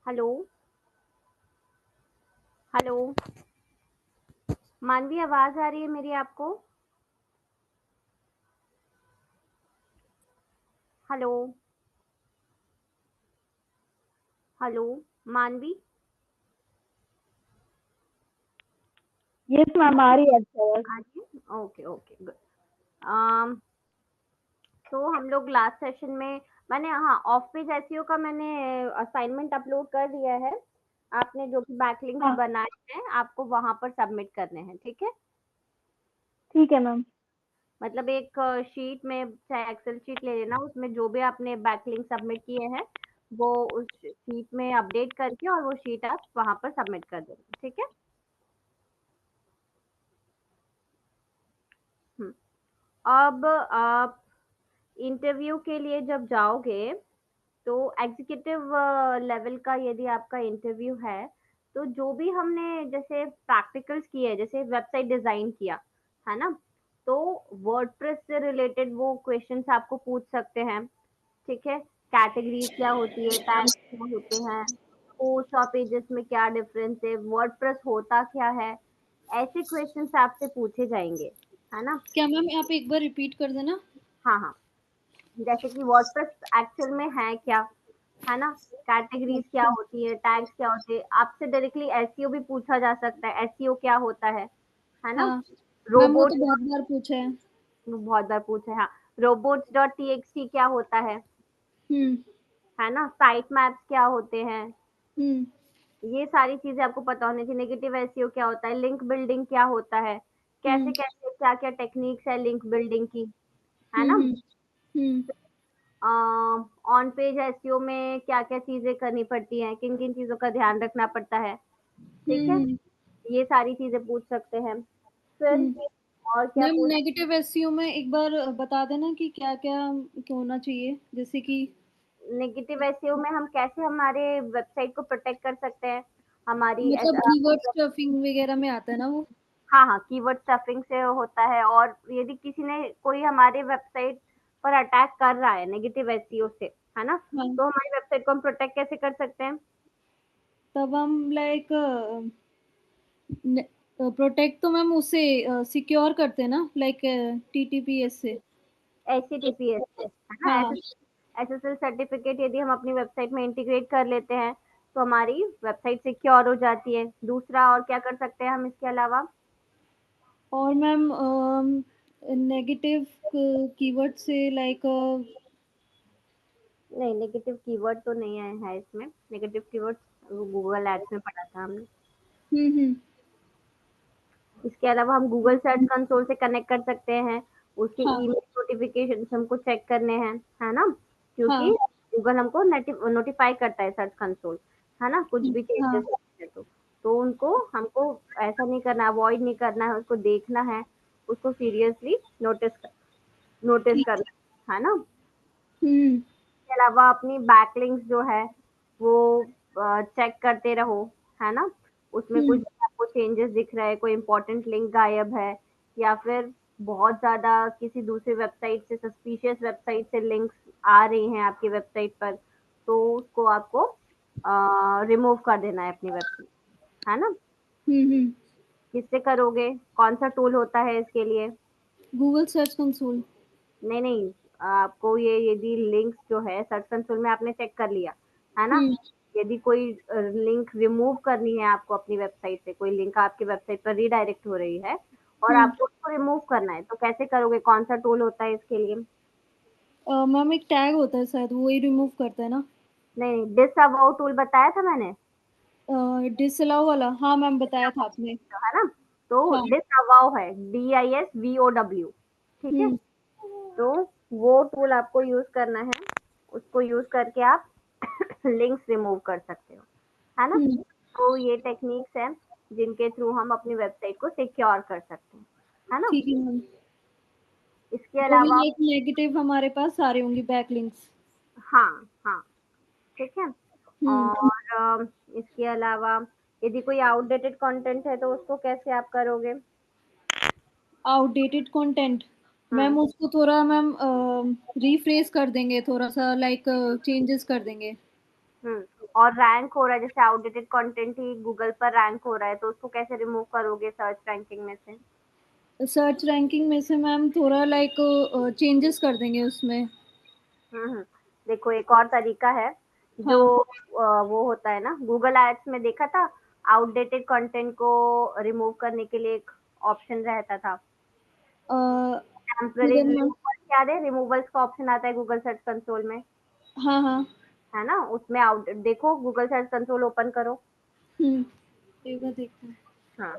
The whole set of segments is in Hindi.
हेलो। हेलो। मानवी, आवाज आ रही है मेरी आपको? हेलो। हेलो। मानवी। यस मैम, आ रही है अच्छा आवाज। आ रही है? Okay okay good. um, तो हम लोग लास्ट सेशन में मैंने हाँ ऑफ पेज एसईओ का मैंने असाइनमेंट अपलोड कर दिया है। आपने जो भी बैकलिंक्स हाँ, बनाए हैं आपको वहां पर सबमिट करने हैं, ठीक है? ठीक है मैम। मतलब एक शीट में चाहे एक्सेल शीट ले लेना, उसमें जो भी आपने बैकलिंक सबमिट किए हैं वो उस शीट में अपडेट करके और वो शीट आप वहां पर सबमिट कर देना, ठीक है? हम्म। अब आप इंटरव्यू के लिए जब जाओगे तो एग्जीक्यूटिव लेवल का यदि आपका इंटरव्यू है तो जो भी हमने जैसे प्रैक्टिकल्स किए, जैसे वेबसाइट डिजाइन किया है ना, तो वर्डप्रेस से रिलेटेड वो क्वेश्चंस आपको पूछ सकते हैं, ठीक है? कैटेगरीज क्या होती है, टैग्स क्या होते हैं, पोस्ट और पेजेस में क्या डिफरेंस है, वर्डप्रेस होता क्या है, ऐसे क्वेश्चंस आपसे पूछे जाएंगे, है ना? क्या मैम आप एक बार रिपीट कर देना? हाँ हाँ। जैसे कि वर्डप्रेस एक्चुअल में है क्या, है ना? कैटेगरीज क्या अच्छा। होती है, टैग्स क्या होते हैं, आपसे डायरेक्टली एसईओ भी पूछा जा सकता है, एसईओ क्या होता है ना? हाँ मैम, वो रोबोट तो बहुत बार पूछा है। बहुत बार पूछा है, हाँ। रोबोट्स डॉट टीएक्सटी क्या होता हम्म। है ना? साइट मैप्स क्या होते हैं, हम्म। ये सारी चीजें आपको पता होनी चाहिए। नेगेटिव एसईओ क्या होता है, लिंक बिल्डिंग क्या होता है, कैसे हम्म। कैसे क्या क्या टेक्निक्स है लिंक बिल्डिंग की, है ना? हम्म। हम्म। ऑन पेज एसईओ में क्या क्या चीजें करनी पड़ती हैं, किन किन चीजों का ध्यान रखना पड़ता है, ठीक है? हम्म। ये सारी चीजें पूछ सकते हैं। फिर हम्म। और क्या मैम पूछ, नेगेटिव एसईओ में एक बार बता देना कि क्या क्या होना चाहिए, जैसे कि नेगेटिव एसईओ में हम कैसे हमारे वेबसाइट को प्रोटेक्ट कर सकते हैं, हमारी मतलब कीवर्ड स्टफिंग वगैरह में आता है ना वो? हाँ हाँ, कीवर्ड स्टफिंग से होता है। और यदि किसी ने कोई हमारे वेबसाइट पर अटैक कर रहा है नेगेटिव एसईओ से, है ना, हाँ, तो हमारी वेबसाइट को हम प्रोटेक्ट कैसे कर सकते हैं? तब हम लाइक प्रोटेक्ट तो मैम उसे सिक्योर करते हैं ना, लाइक टीटीपीएस से। एचटीटीपीएस से, है ना? हाँ। एसएसएल सर्टिफिकेट यदि हम अपनी वेबसाइट में इंटीग्रेट कर लेते हैं तो हमारी वेबसाइट सिक्योर हो जाती है। दूसरा और क्या कर सकते हैं हम इसके अलावा? और मैम नेगेटिव कीवर्ड से लाइक नहीं, नेगेटिव कीवर्ड तो नहीं आया है इसमें। नेगेटिव कीवर्ड गूगल एड्स में पढ़ा था हमने। हम्म। इसके अलावा हम गूगल सर्च कंसोल से कनेक्ट कर सकते हैं, उसके हाँ। ईमेल नोटिफिकेशन हमको चेक करने हैं, है ना? क्योंकि हाँ। गूगल हमको नोटिफाई करता है सर्च कंसोल, है ना, कुछ भी हाँ। चेंजेस होते हैं तो उनको हमको ऐसा नहीं करना, अवॉइड नहीं करना है, उसको देखना है, उसको सीरियसली नोटिस ठीक। करना है ना? हम्म। इसके अलावा अपनी बैकलिंक्स जो है वो चेक करते रहो, है ना? उसमें कुछ हम्म। आपको चेंजेस दिख रहा है, कोई इंपॉर्टेंट लिंक गायब है, या फिर बहुत ज्यादा किसी दूसरी वेबसाइट से, सस्पिशियस वेबसाइट से लिंक्स आ रही हैं आपकी वेबसाइट पर, तो उसको आपको रिमूव कर देना है अपनी वेबसाइट, है ना? हम्म। किससे करोगे, कौन सा टूल होता है इसके लिए? Google search console. नहीं नहीं, आपको ये यदि लिंक्स जो है सर्च कंसोल में आपने चेक कर लिया, है ना? हम्म। यदि कोई लिंक रिमूव करनी है आपको अपनी वेबसाइट से, कोई लिंक आपकी वेबसाइट पर रीडायरेक्ट हो रही है और हम्म। आपको उसको रिमूव करना है, तो कैसे करोगे, कौन सा टूल होता है इसके लिए? मैम एक टैग होता है शायद, वो ही रिमूव करता है ना? नहीं, डिसअवाउ टूल बताया था मैंने, डिसअलाउ वाला, हाँ मैम बताया था आपने। है ना? तो हाँ। डिसअवाउ है, DISVOW, ठीक है? हम्म। तो वो टूल आपको यूज करना है, उसको यूज करके आप लिंक्स रिमूव कर सकते हो, है ना? हम्म। तो ये टेक्निक्स हैं जिनके थ्रू हम अपनी वेबसाइट को सिक्योर कर सकते हैं, है ना? ठीक है मैम। इसके जो भी अलावा लाइक नेगेटिव हमारे पास सारे होंगे बैकलिंक्स। हाँ हाँ, ठीक है। हम्म। और इसके अलावा यदि कोई आउटडेटेड कंटेंट है तो उसको कैसे आप करोगे? आउटडेटेड कंटेंट, हम्म मैम उसको थोड़ा मैम रिफ्रेश कर देंगे, थोड़ा सा लाइक चेंजेस कर देंगे। हम्म और रैंक हो रहा है, जैसे आउटडेटेड कंटेंट ही गूगल पर रैंक हो रहा है, तो उसको कैसे रिमूव करोगे सर्च रैंकिंग में से? सर्च रैंकिंग में से मैम थोड़ा लाइक चेंजेस कर देंगे उसमें। देखो एक और तरीका है, जो हाँ। वो होता है ना गूगल एड्स में, देखा था आउटडेटेड कंटेंट को रिमूव करने के लिए एक ऑप्शन रहता था, अ, टेम्पररी किधर मैम? रिमूवल, याद है रिमूवल्स का ऑप्शन आता है गूगल सर्च कंसोल में, हाँ, हाँ। है ना, उसमें आउट देखो गूगल सर्च कंसोल ओपन करो। हुँ, एक बार देखते हैं। हाँ,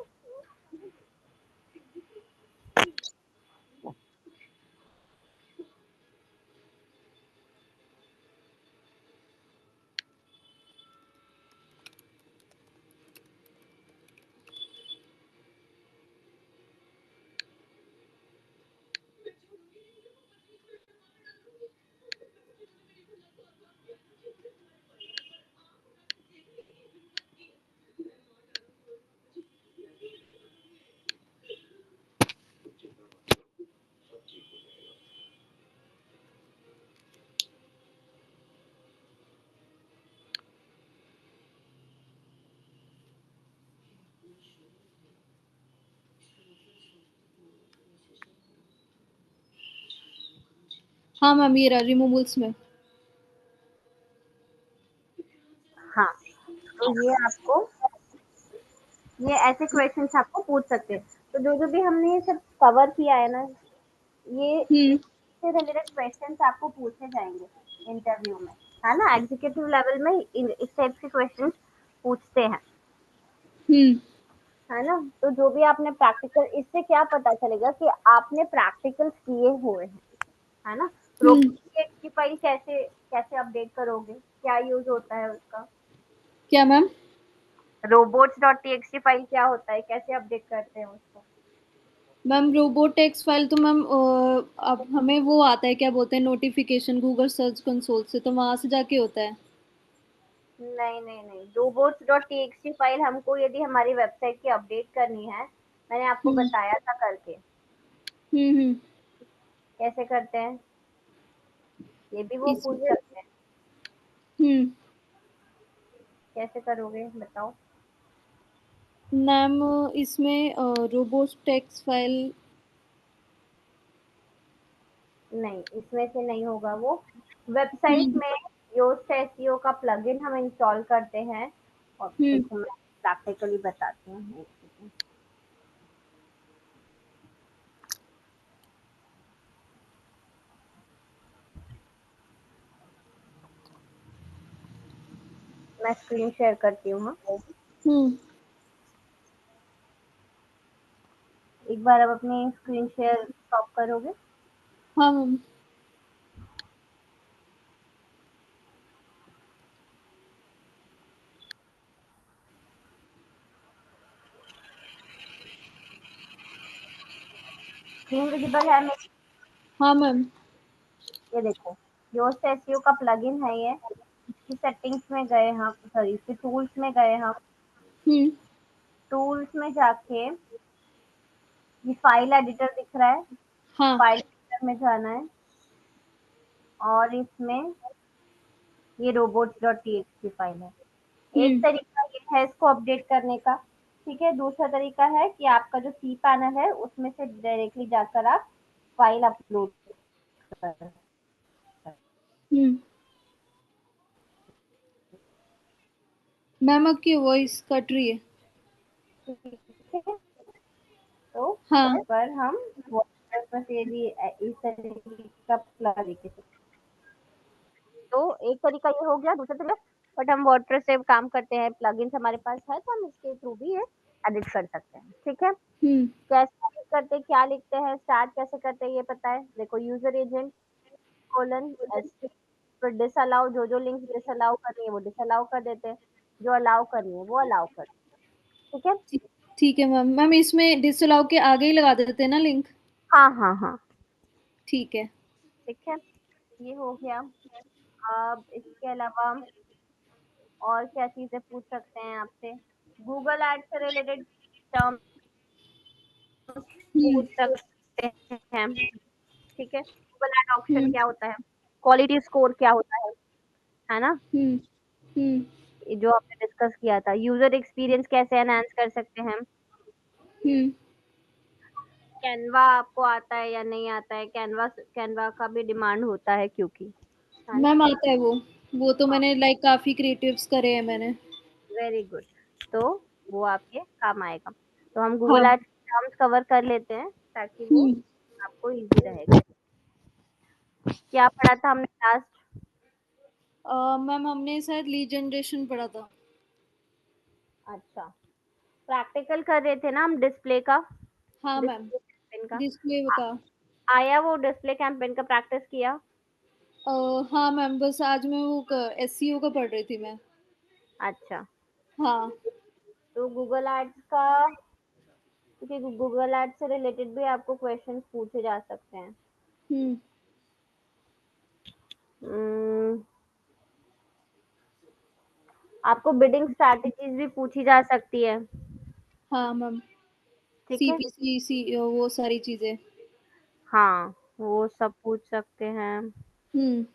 हाँ मैम, ये रहा रिमूवल्स में। हाँ, तो ये ऐसे क्वेश्चंस आपको पूछ सकते हैं। तो जो भी हमने ये सब कवर किया है ना, ये हुँ, से रिलेटेड क्वेश्चंस आपको पूछे जाएंगे इंटरव्यू में, है ना, एग्जीक्यूटिव लेवल में इस टाइप के क्वेश्चंस पूछते हैं, हुँ, है ना। तो जो भी आपने प्रैक्टिकल, इससे क्या पता चलेगा कि आपने प्रैक्टिकल्स किए हुए हैं, है ना। हुँ। रोबोट की फाइल कैसे कैसे अपडेट करोगे, क्या यूज होता है उसका? क्या ma'am? Robots dot TXT file क्या होता है, कैसे अपडेट करते हैं उसको? मैम रोबोटेक्स फाइल तो मैम अब हमें वो आता है क्या बोलते हैं नोटिफिकेशन गूगल सर्च कंसोल से, तो वहां से जाके होता है। नहीं नहीं नहीं, रोबोट्स डॉट टीएक्सटी फाइल हमको यदि हमारी वेबसाइट की अपडेट करनी है, मैंने आपको हम्म। बताया था करके, हम्म। कैसे करते हैं, ये भी वो इस पूछ सकते हैं। हम्म। कैसे करोगे बताओ? मैम इसमें रोबोटेक्स फाइल। नहीं, इसमें से नहीं होगा वो। वेबसाइट हम्म। में योस्ट एसईओ का प्लगइन हम इंस्टॉल करते हैं, और हम्म। देखो मैं प्रैक्टिकली बताती हूँ, एक सेकंड। मैं स्क्रीन शेयर करती हूँ, हाँ। हम्म। एक बार अब अपनी स्क्रीन शेयर स्टॉप करोगे? हाँ मैम। स्क्रीन विजिबल है मेरी? हाँ मैम। ये देखो, योस्ट एसईओ का प्लगइन है ये। इसकी सेटिंग्स में गए हम, सॉरी इसके टूल्स में गए हम। हम्म। टूल्स में जाके ये फाइल एडिटर दिख रहा है, हाँ। फाइल एडिटर में जाना है, और इसमें ये robots डॉट टीएक्सटी फाइल है। एक हम्म। तरीका ये है इसको अपडेट करने का, ठीक है। दूसरा तरीका है कि आपका जो सी पैनल है उसमें से डायरेक्टली जाकर आप फाइल अपलोड कर। हम्म। मैम आपकी वॉइस कट रही है। ठीक है, तो हाँ। पर हम WordPress में यदि इस तरीके का तरीके से, तो एक तरीका ये हो गया। दूसरा तरीका, बट हम वर्डप्रेस से काम करते हैं, प्लगइन्स हमारे पास है, तो हम इसके थ्रू भी ये एडिट कर सकते हैं, ठीक है। हम्म। कैसे एडिट करते हैं, क्या लिखते हैं, स्टार्ट कैसे करते हैं, ये पता है? देखो, यूजर एजेंट कोलन एस, फिर डिसअलाउ, जो लिंक्स डिसअलाउ करनी है वो डिसअलाउ कर देते हैं, जो अलाउ करनी है वो अलाउ कर, ठीक है। ठीक। ठीक है मैम। मैम इसमें डिसअलाउ के आगे ही लगा देते हैं ना लिंक? हाँ हाँ हाँ, ठीक है। ठीक है, ये हो गया। अब इसके अलावा और क्या चीजें पूछ सकते हैं आपसे? गूगल एड से रिलेटेड टर्म हम्म। पूछ सकते हैं, ठीक है। गूगल एड ऑप्शन हम्म। क्या होता है, क्वालिटी स्कोर क्या होता है ना। हम्म। हम्म। जो हमने डिस्कस किया था, यूजर एक्सपीरियंस कैसे एनहांस कर सकते हैं। हम्म। कैनवा आपको आता है या नहीं आता है, कैनवा कैनवा का भी डिमांड होता है क्योंकि, है ना। मैम आता है वो तो हाँ, मैंने लाइक काफी क्रिएटिव्स करे हैं मैंने। Very good. तो वो आपके काम आएगा। तो हम गूगल हाँ। एड्स टर्म्स कवर कर लेते हैं ताकि वो हम्म। आपको इजी रहेगा। क्या पढ़ा था हमने लास्ट। मैम हमने शायद लीड जनरेशन पढ़ा था। अच्छा, प्रैक्टिकल कर रहे थे ना हम डिस्प्ले का, हाँ मैम। डिस्प्ले कैंपेन का। डिस्प्ले आ- का। आया वो डिस्प्ले कैंपेन का प्रैक्टिस किया। हाँ मैम, बस आज मैं वो एससीओ का पढ़ रही थी मैं। अच्छा, हाँ। तो गूगल एड्स का, क्योंकि गूगल एड्स से रिलेटेड भी आपको क्वेश्चंस पूछे जा सकते हैं। हम्म। हम्म, आपको बिडिंग स्ट्रैटेजीज भी पूछी जा सकती है। हाँ मैम। ठीक है। सीपीसी वो सारी चीजें। हाँ, वो सब पूछ सकते हैं। हम्म।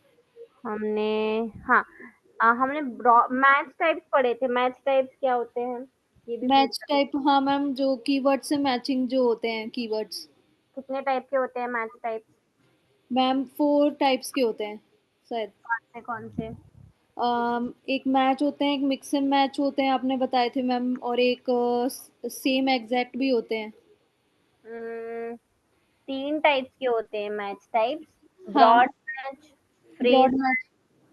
हमने, हाँ, हमने मैच टाइप्स पढ़े थे। मैच टाइप्स क्या होते हैं, ये भी पूछ मैच सकते टाइप, हाँ मैम, जो कीवर्ड से मैचिंग जो होते हैं कीवर्ड्स। हैं। कितने टाइप के होते हैं मैच टाइप्स। मैम 4 टाइप्स के होते हैं शायद। कौन से कौन से। एक मैच होते हैं, एक मिक्स एंड मैच होते हैं आपने बताए थे मैम, और एक सेम एग्जैक्ट भी होते हैं। हम्म, 3 टाइप्स के होते हैं मैच टाइप्स। हाँ। Broad match, phrase broad match,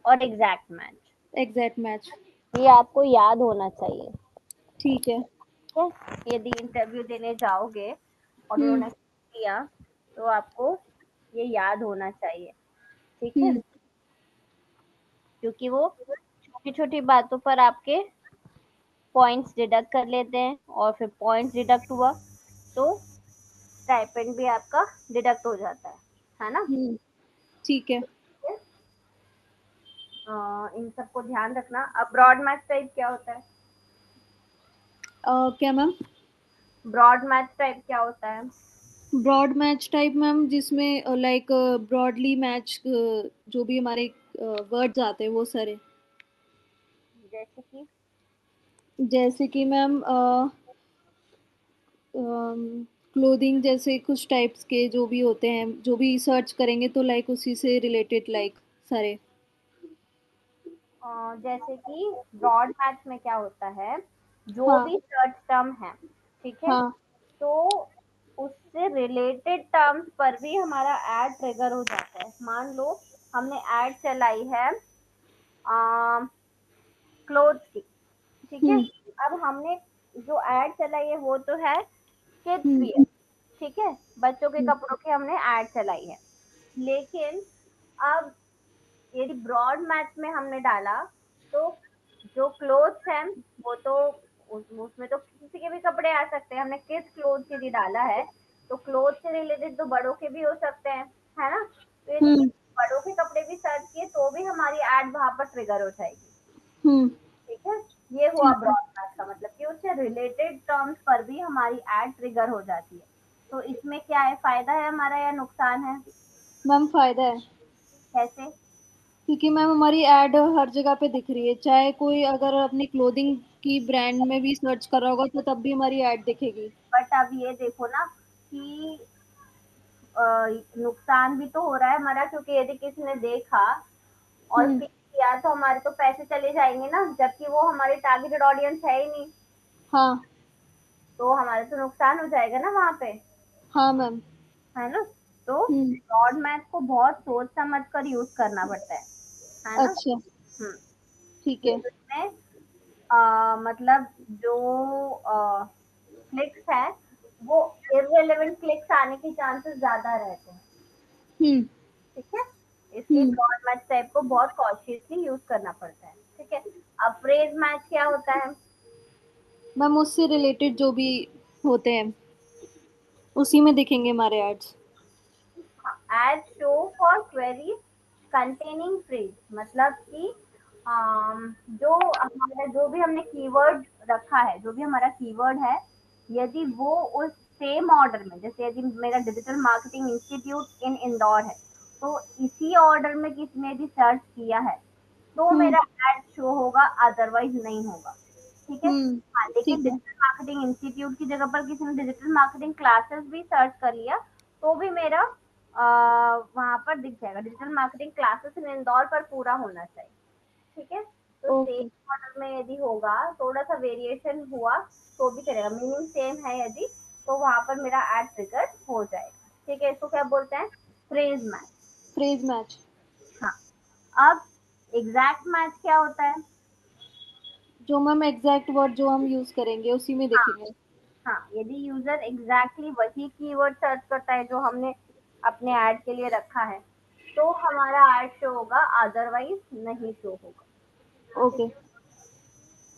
और एग्जैक्ट मैच। Exact match. ये आपको याद होना चाहिए। ठीक है। ठीक है, यदि इंटरव्यू देने जाओगे और हम्म। उन्होंने किया तो आपको ये याद होना चाहिए। ठीक है, हम्म। क्योंकि वो छोटी छोटी बातों पर आपके पॉइंट्स डिडक्ट कर लेते हैं, और फिर पॉइंट्स डिडक्ट हुआ तो स्टाइपेंड भी आपका डिडक्ट हो जाता है ना। ठीक है। इन सबको ध्यान रखना। अब ब्रॉड मैच टाइप क्या होता है। क्या मैम। ब्रॉड मैच टाइप क्या होता है। ब्रॉड मैच टाइप मैम, जिसमें लाइक ब्रॉडली मैच जो भी हमारे वर्ड्स आते हैं वो सारे। जैसे कि, जैसे कि मैम क्लोथिंग जैसे कुछ टाइप्स के जो भी होते हैं, जो भी सर्च करेंगे तो लाइक उसी से रिलेटेड लाइक सारे। जैसे कि ब्रॉड मैच में क्या होता है, जो हाँ। भी सर्च टर्म है, ठीक है, हाँ। तो उससे रिलेटेड टर्म्स पर भी हमारा एड ट्रिगर हो जाता है। मान लो हमने एड चलाई है क्लोथ्स की, ठीक है। हम्म। अब हमने जो एड चलाई है वो तो है किड्स हम्म। वियर, ठीक है, बच्चों के हम्म। कपड़ों की हमने एड चलाई है। लेकिन अब यदि ब्रॉड मैच में हमने डाला तो जो क्लोथ्स हैं वो तो उसमें तो किसी के भी कपड़े आ सकते हैं। हमने किस क्लोथ यदि डाला है तो क्लोथ से रिलेटेड तो बड़ों के भी हो सकते हैं, है ना। तो यदि हम्म। बड़ों के कपड़े भी सर्च किए तो भी हमारी एड वहां पर ट्रिगर हो जाएगी। हम्म। ठीक है, ये हुआ ठीक है। ब्रॉडकास्ट का मतलब कि उससे रिलेटेड टर्म्स पर भी हमारी एड ट्रिगर हो जाती है। तो इसमें क्या है, फायदा है हमारा या नुकसान है। मैम फायदा है, कैसे। क्योंकि मैम हमारी एड हर जगह पे दिख रही है, चाहे कोई अगर अपनी क्लोथिंग की ब्रांड में भी सर्च कर रहा होगा तो तब भी हमारी एड दिखेगी। बट अब ये देखो ना कि अ, नुकसान भी तो हो रहा है हमारा, क्योंकि यदि किसी ने देखा और हम्म। क्लिक किया तो हमारे तो पैसे चले जाएंगे ना, जबकि वो हमारी टारगेटेड ऑडियंस है ही नहीं। हाँ। तो हमारे तो नुकसान हो जाएगा ना वहां पे, हाँ मैम। है ना। तो हम्म। ब्रॉड मैथ को बहुत सोच समझ कर यूज करना पड़ता है ना। अच्छा। हम्म, ठीक है। क्योंकि इसमें मतलब जो क्लिक्स है वो इररिलेवेंट क्लिक्स आने के चांसेस ज्यादा रहते हैं। हम्म। ठीक है, इसलिए हम्म। ब्रॉड मैच टाइप को बहुत कॉशियसली यूज करना पड़ता है। ठीक है, अब फ्रेज मैच क्या होता है। मैम उससे रिलेटेड जो भी होते हैं उसी में दिखेंगे हमारे ads. Ad show for query containing phrase, मतलब कि जो हमारा जो भी हमने कीवर्ड रखा है, जो भी हमारा कीवर्ड है, यदि वो उस सेम ऑर्डर में, जैसे यदि मेरा डिजिटल मार्केटिंग इंस्टीट्यूट इन इंदौर है तो इसी ऑर्डर में किसी ने भी सर्च किया है, तो मेरा एड शो होगा, अदरवाइज नहीं होगा। ठीक है। हाँ, लेकिन ठीक है। डिजिटल मार्केटिंग इंस्टीट्यूट की जगह पर किसी ने डिजिटल मार्केटिंग क्लासेस भी सर्च कर लिया तो भी मेरा वहां पर दिख जाएगा। Digital marketing classes in Indore पर पूरा होना चाहिए। ठीक है। तो सेम ओके। मॉडल में यदि होगा, थोड़ा सा वेरिएशन हुआ तो भी चलेगा, मीनिंग सेम है यदि, तो वहां पर मेरा एड ट्रिगर हो जाएगा। ठीक है। इसको क्या बोलते हैं? Phrase match. Phrase match. हाँ। अब एग्जैक्ट मैच क्या होता है? जो मैम एग्जैक्ट वर्ड जो हम यूज करेंगे उसी में हाँ। देखेंगे। हाँ, यदि यूजर एग्जैक्टली वही कीवर्ड सर्च करता है जो हमने अपने ऐड के लिए रखा है, तो हमारा ऐड शो होगा, अदरवाइज नहीं शो होगा। ठीक ओके। है।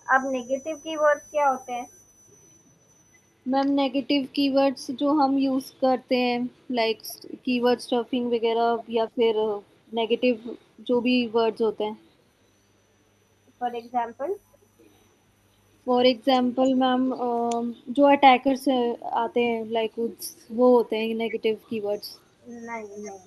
अब नेगेटिव कीवर्ड्स क्या होते हैं? मैम नेगेटिव कीवर्ड्स जो हम यूज करते हैं लाइक कीवर्ड स्टफिंग वगैरह या फिर नेगेटिव जो भी वर्ड्स होते हैं। For example? For example ma'am जो अटैकर्स आते हैं लाइक वो होते हैं नेगेटिव कीवर्ड्स। नहीं नहीं नहीं,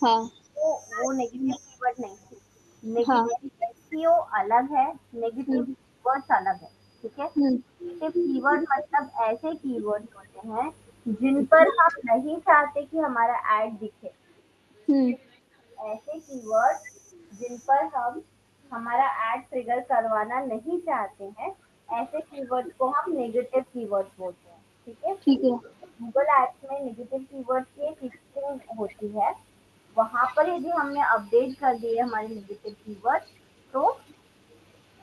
हाँ। वो नेगेटिव कीवर्ड नहीं। हाँ। नेगेटिव एसईओ अलग है, नेगेटिव हम्म। कीवर्ड्स अलग है। ठीक है। हम्म। नेगेटिव कीवर्ड मतलब ऐसे कीवर्ड्स होते हैं जिन पर हम नहीं चाहते कि हमारा ऐड दिखे। हम्म। ऐसे कीवर्ड जिन पर हम हमारा ऐड ट्रिगर करवाना नहीं चाहते हैं, ऐसे कीवर्ड्स को हम नेगेटिव कीवर्ड्स बोलते हैं। ठीक है। ठीक है। गूगल एड्स में नेगेटिव कीवर्ड्स की एक लिस्टिंग होती है। वहां पर यदि हमने अपडेट कर दिए हमारे नेगेटिव कीवर्ड, तो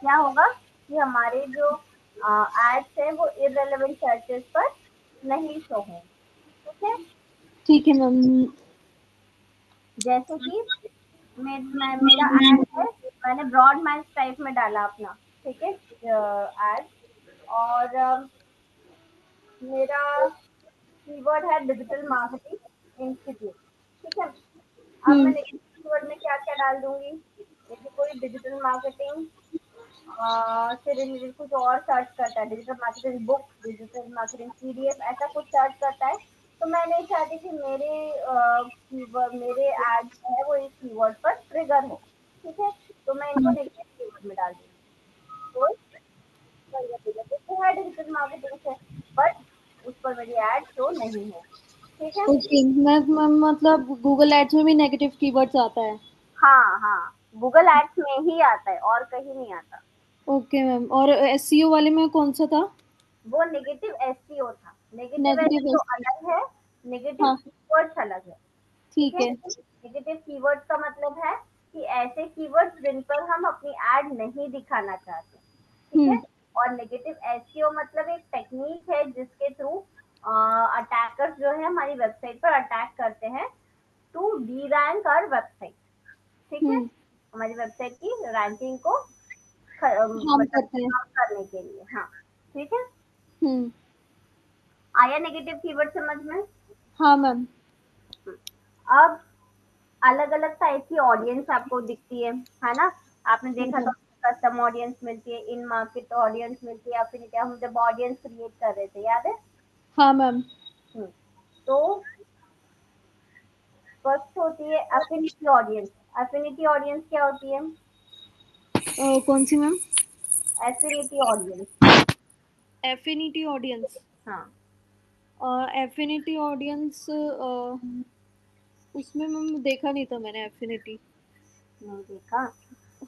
क्या होगा कि हमारे जो एड्स है वो इररेलेवेंट सर्चेस पर नहीं शो होंगे। ठीक है। ठीक है मैम। जैसे कि मेरा ऐड है, मैंने ब्रॉड मैच टाइप में डाला अपना। ठीक है। ऐड, और मेरा कीवर्ड है डिजिटल मार्केटिंग इंस्टीट्यूट। ठीक है। अब मैं हम्म। नेगेटिव कीवर्ड में क्या क्या डाल दूंगी? यदि कोई डिजिटल मार्केटिंग से रिलेटेड कुछ और सर्च करता है, digital marketing book, digital marketing PDF, ऐसा कुछ सर्च करता है, तो मैं नहीं चाहती कि मेरे एड जो है वो इस कीवर्ड पर ट्रिगर हो। ठीक है। तो मैं इनको नेगेटिव कीवर्ड में डाल दूंगी। तो है डिजिटल मार्केटिंग से, बट उस पर मेरी एड शो नहीं हो। ठीक है। ओके मैम मतलब गूगल एड्स में भी नेगेटिव कीवर्ड्स आता है। हाँ हाँ, गूगल एड्स में ही आता है और कहीं नहीं आता। ओके मैम और एसईओ वाले में कौन सा था? वो नेगेटिव एसईओ था। Negative negative SEO SEO. अलग है, नेगेटिव हाँ। कीवर्ड्स अलग है। ठीक ठीक है। है। नेगेटिव कीवर्ड्स का मतलब है कि ऐसे कीवर्ड्स जिन पर हम अपनी एड नहीं दिखाना चाहते। ठीक है। हम्म। और नेगेटिव एसईओ मतलब एक टेक्निक है जिसके थ्रू अटैकर्स जो है हमारी वेबसाइट पर अटैक करते हैं to derank our website. ठीक है। हम्म। हमारी वेबसाइट की रैंकिंग को हम मतलब करते हैं। कम करने के लिए। हाँ। ठीक है। हम्म। आया नेगेटिव कीवर्ड समझ में? हाँ मैम। अब अलग अलग टाइप की ऑडियंस आपको दिखती है ना? आपने देखा तो कस्टम ऑडियंस मिलती है, इन मार्केट ऑडियंस मिलती है, अफिनिटी, हम जब ऑडियंस क्रिएट कर रहे थे, याद है? हाँ मैम। हम्म, तो फर्स्ट होती है अफिनिटी ऑडियंस। अफिनिटी ऑडियंस क्या होती है? कौन सी ma'am? Affinity audience. Affinity audience. हाँ। एफिनिटी ऑडियंस उसमें मैम देखा नहीं था मैंने एफिनिटी। नहीं देखा? हाँ,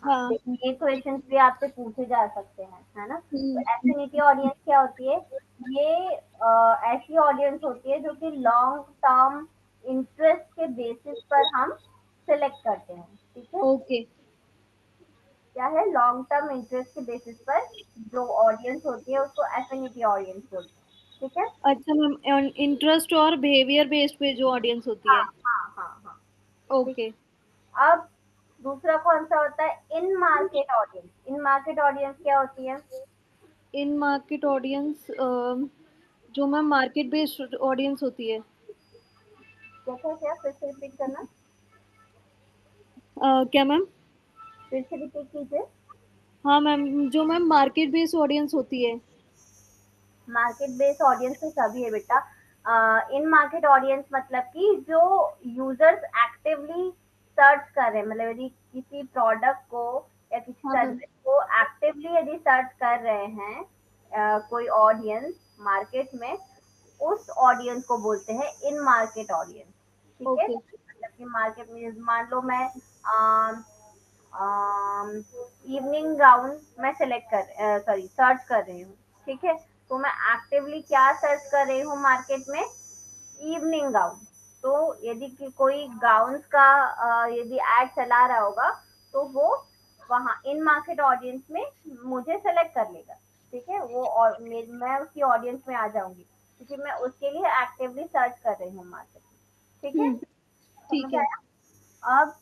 हाँ। लेकिन ये क्वेश्चंस भी आपसे पूछे जा सकते हैं, है ना? तो हम्म। एफिनिटी ऑडियंस क्या होती है? ये ऐसी ऑडियंस होती है जो कि लॉन्ग टर्म इंटरेस्ट के बेसिस पर हम सिलेक्ट करते हैं। ठीक है। ओके। क्या है? लॉन्ग टर्म इंटरेस्ट के बेसिस पर जो ऑडियंस होती है उसको एफिनिटी ऑडियंस बोलते हैं। ठीक है। अच्छा मैम इंटरेस्ट और बिहेवियर बेस्ड पे जो ऑडियंस होती हाँ है। हाँ हाँ हाँ। ठीक ओके। है। अब दूसरा कौन सा होता है? इन मार्केट ऑडियंस। इन मार्केट ऑडियंस क्या होती है? इन मार्केट ऑडियंस जो मैम मार्केट बेस्ड ऑडियंस होती है। क्या क्या क्या? फिर से रिपीट करना। क्या मैम? फिर से रिपीट कीजिए। हाँ मैम जो मैम मार्केट बेस्ड ऑडियंस होती है। मार्केट बेस्ड ऑडियंस तो सभी है बेटा। इन मार्केट ऑडियंस मतलब कि जो यूजर्स एक्टिवली सर्च कर रहे हैं, मतलब यदि किसी प्रोडक्ट को या किसी हाँ मैम। सर्विस को एक्टिवली यदि सर्च कर रहे हैं कोई ऑडियंस मार्केट में, उस ऑडियंस को बोलते हैं इन मार्केट ऑडियंस। ठीक है, ओके। मतलब कि मार्केट में मान लो मैं इवनिंग गाउन मैं सिलेक्ट कर सॉरी सर्च कर रही हूँ। ठीक है, तो मैं एक्टिवली क्या सर्च कर रही हूँ मार्केट में, इवनिंग गाउन। तो यदि कोई गाउन्स का यदि एड चला रहा होगा तो वो वहाँ इन मार्केट ऑडियंस में मुझे सेलेक्ट कर लेगा। ठीक है, वो और मैं उसकी ऑडियंस में आ जाऊंगी क्योंकि मैं उसके लिए एक्टिवली सर्च कर रही हूँ मार्केट में। ठीक है, ठीक समझ है। आया? अब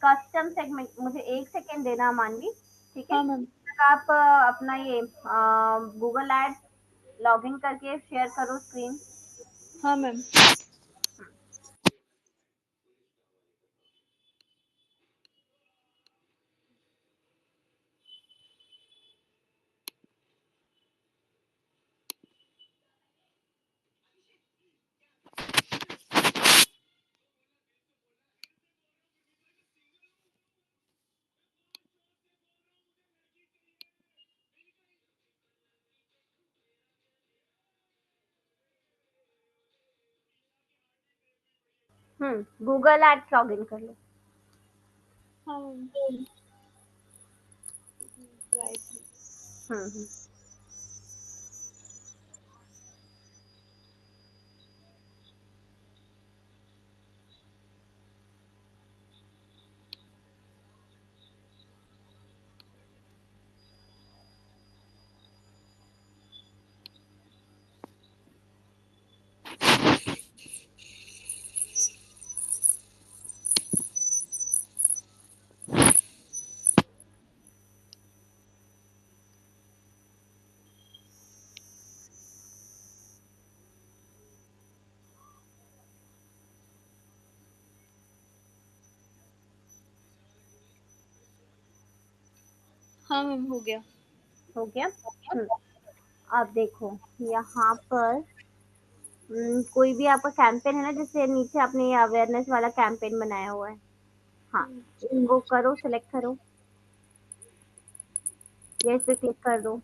कस्टम सेगमेंट, मुझे 1 सेकेंड देना मानवी। ठीक है, हाँ जब मैम। तक आप अपना ये गूगल एड लॉगिन करके शेयर करो स्क्रीन। हाँ मैम। गूगल एड्स लॉगिन कर लो। हाँ मैम। राइट। हम्म। हाँ मैम, हो गया। हो गया। अब देखो यहाँ पर कोई भी आपका कैंपेन है ना, जैसे नीचे आपने ये अवेयरनेस वाला कैंपेन बनाया हुआ है। हाँ, इसको करो, सिलेक्ट करो या इस पे क्लिक कर दो।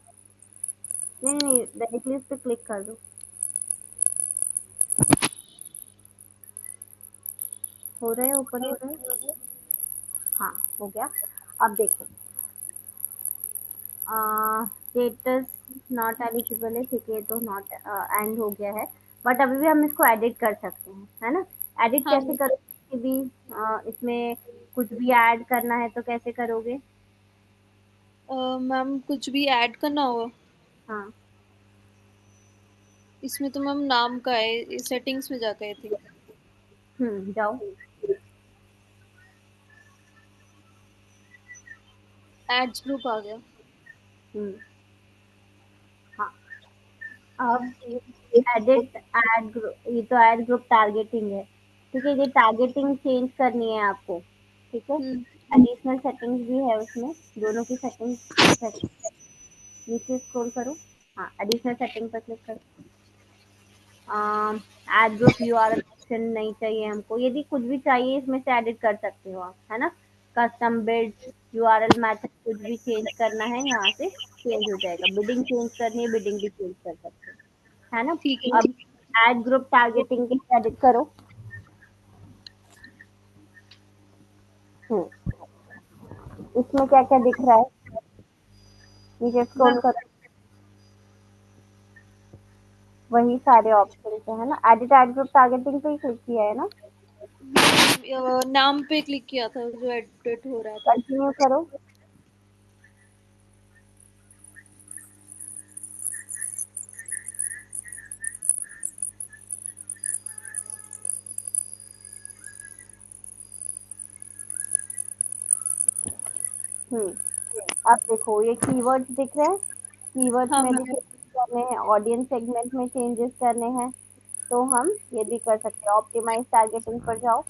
नहीं नहीं, डायरेक्टली इस पे क्लिक कर दो। हो रहे हैं, ओपन हो रहे हैं। हाँ, हो गया। अब देखो स्टेटस नॉट एलिजिबल है। ठीक है, तो नॉट एंड हो गया है। बट अभी भी हम इसको एडिट कर सकते हैं, है ना? एडिट हाँ कैसे मैम। करोगे? भी इसमें कुछ भी ऐड करना है तो कैसे करोगे? मैम कुछ भी ऐड करना होगा? हाँ। इसमें तो मैम नाम का है, सेटिंग्स में जाकर आई थिंक। जाओ। एड्स ग्रुप आ गया। हम्म। हाँ, अब एडिट ऐड ग्रुप, ये तो ऐड ग्रुप टारगेटिंग है। ठीक है, ये टारगेटिंग चेंज करनी है आपको। ठीक है, हम्म। एडिशनल सेटिंग्स भी है उसमें, दोनों की सेटिंग्स। नीचे स्क्रॉल करो। हाँ, एडिशनल सेटिंग पर क्लिक करो। ऐड ग्रुप यूआरएल ऑप्शन नहीं चाहिए हमको। यदि कुछ भी चाहिए इसमें से एडिट कर सकते हो आप, है ना? कस्टम बिड, यूआरएल मेथड कुछ भी चेंज करना है यहाँ से चेंज हो जाएगा। बिडिंग चेंज करनी है, बिडिंग भी चेंज कर सकते हो, है ना? ठीक है। अब ऐड ग्रुप टारगेटिंग के एडिट करो। हम्म, इसमें क्या क्या दिख रहा है? नीचे स्क्रॉल मैम करो, वही सारे ऑप्शन है ना? एडिट ऐड ग्रुप टारगेटिंग पे ही क्लिक किया है ना? नाम पे क्लिक किया था जो एडिट हो रहा था। कंटिन्यू करो। हम्म, अब देखो ये कीवर्ड्स दिख रहे हैं। कीवर्ड्स हाँ में भी मैम। चेंजेस करने हैं, ऑडियंस सेगमेंट में चेंजेस करने हैं, तो हम ये भी कर सकते हैं। ऑप्टिमाइज टारगेटिंग पर जाओ।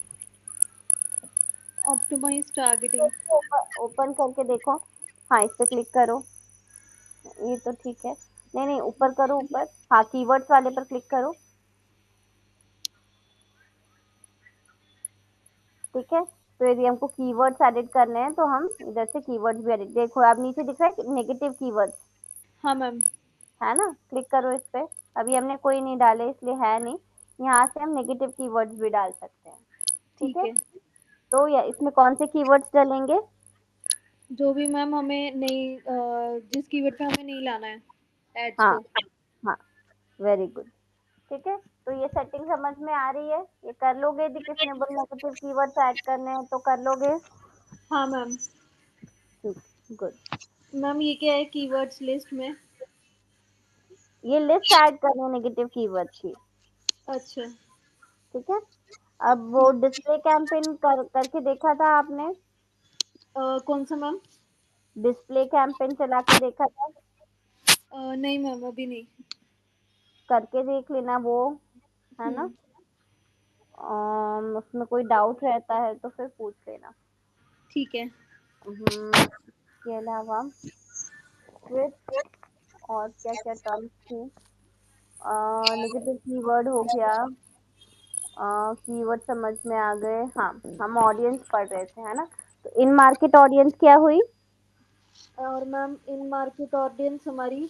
Optimise targeting. ओपन करके देखो। हाँ, इस पे क्लिक करो। ये तो ठीक है। नहीं नहीं, ऊपर करो, ऊपर। हाँ, कीवर्ड्स वाले पर क्लिक करो। ठीक है, तो यदि हमको कीवर्ड्स एडिट करने हैं तो हम इधर से कीवर्ड्स भी एडिट, देखो आप नीचे दिख रहा है नेगेटिव कीवर्ड्स, हाँ मैम। है ना, क्लिक करो इस पे। अभी हमने कोई नहीं डाले इसलिए है नहीं, यहाँ से हम नेगेटिव कीवर्ड्स भी डाल सकते हैं। ठीक ठीक है, है। तो या इसमें कौन से कीवर्ड्स डालेंगे? जो भी मैम हमें नहीं जिस कीवर्ड पे हमें नहीं लाना है एड्स हाँ, को। हाँ, वेरी गुड। ठीक है, तो ये सेटिंग समझ में आ रही है, ये कर लोगे, यदि किसी ने बोला नेगेटिव कीवर्ड्स ऐड करने हैं तो कर लोगे। हाँ मैम। ठीक, गुड। मैम ये क्या है कीवर्ड्स लिस्ट में? ये लिस्ट ऐड करनी है नेगेटिव कीवर्ड्स की। अच्छा। ठीक है, अब वो डिस्प्ले कैंपेन करके देखा था आपने? कौन सा मैम? डिस्प्ले कैंपेन चला के देखा था? नहीं मैम अभी नहीं। करके देख लेना वो, है ना। हम्म। उसमें कोई डाउट रहता है तो फिर पूछ लेना। ठीक है। इसके अलावा फिर और क्या क्या टर्म्स थी? नेगेटिव कीवर्ड हो गया, कीवर्ड समझ में आ गए। हाँ, हम ऑडियंस पढ़ रहे थे, है ना। तो इन मार्केट ऑडियंस क्या हुई? और मैम इन मार्केट ऑडियंस हमारी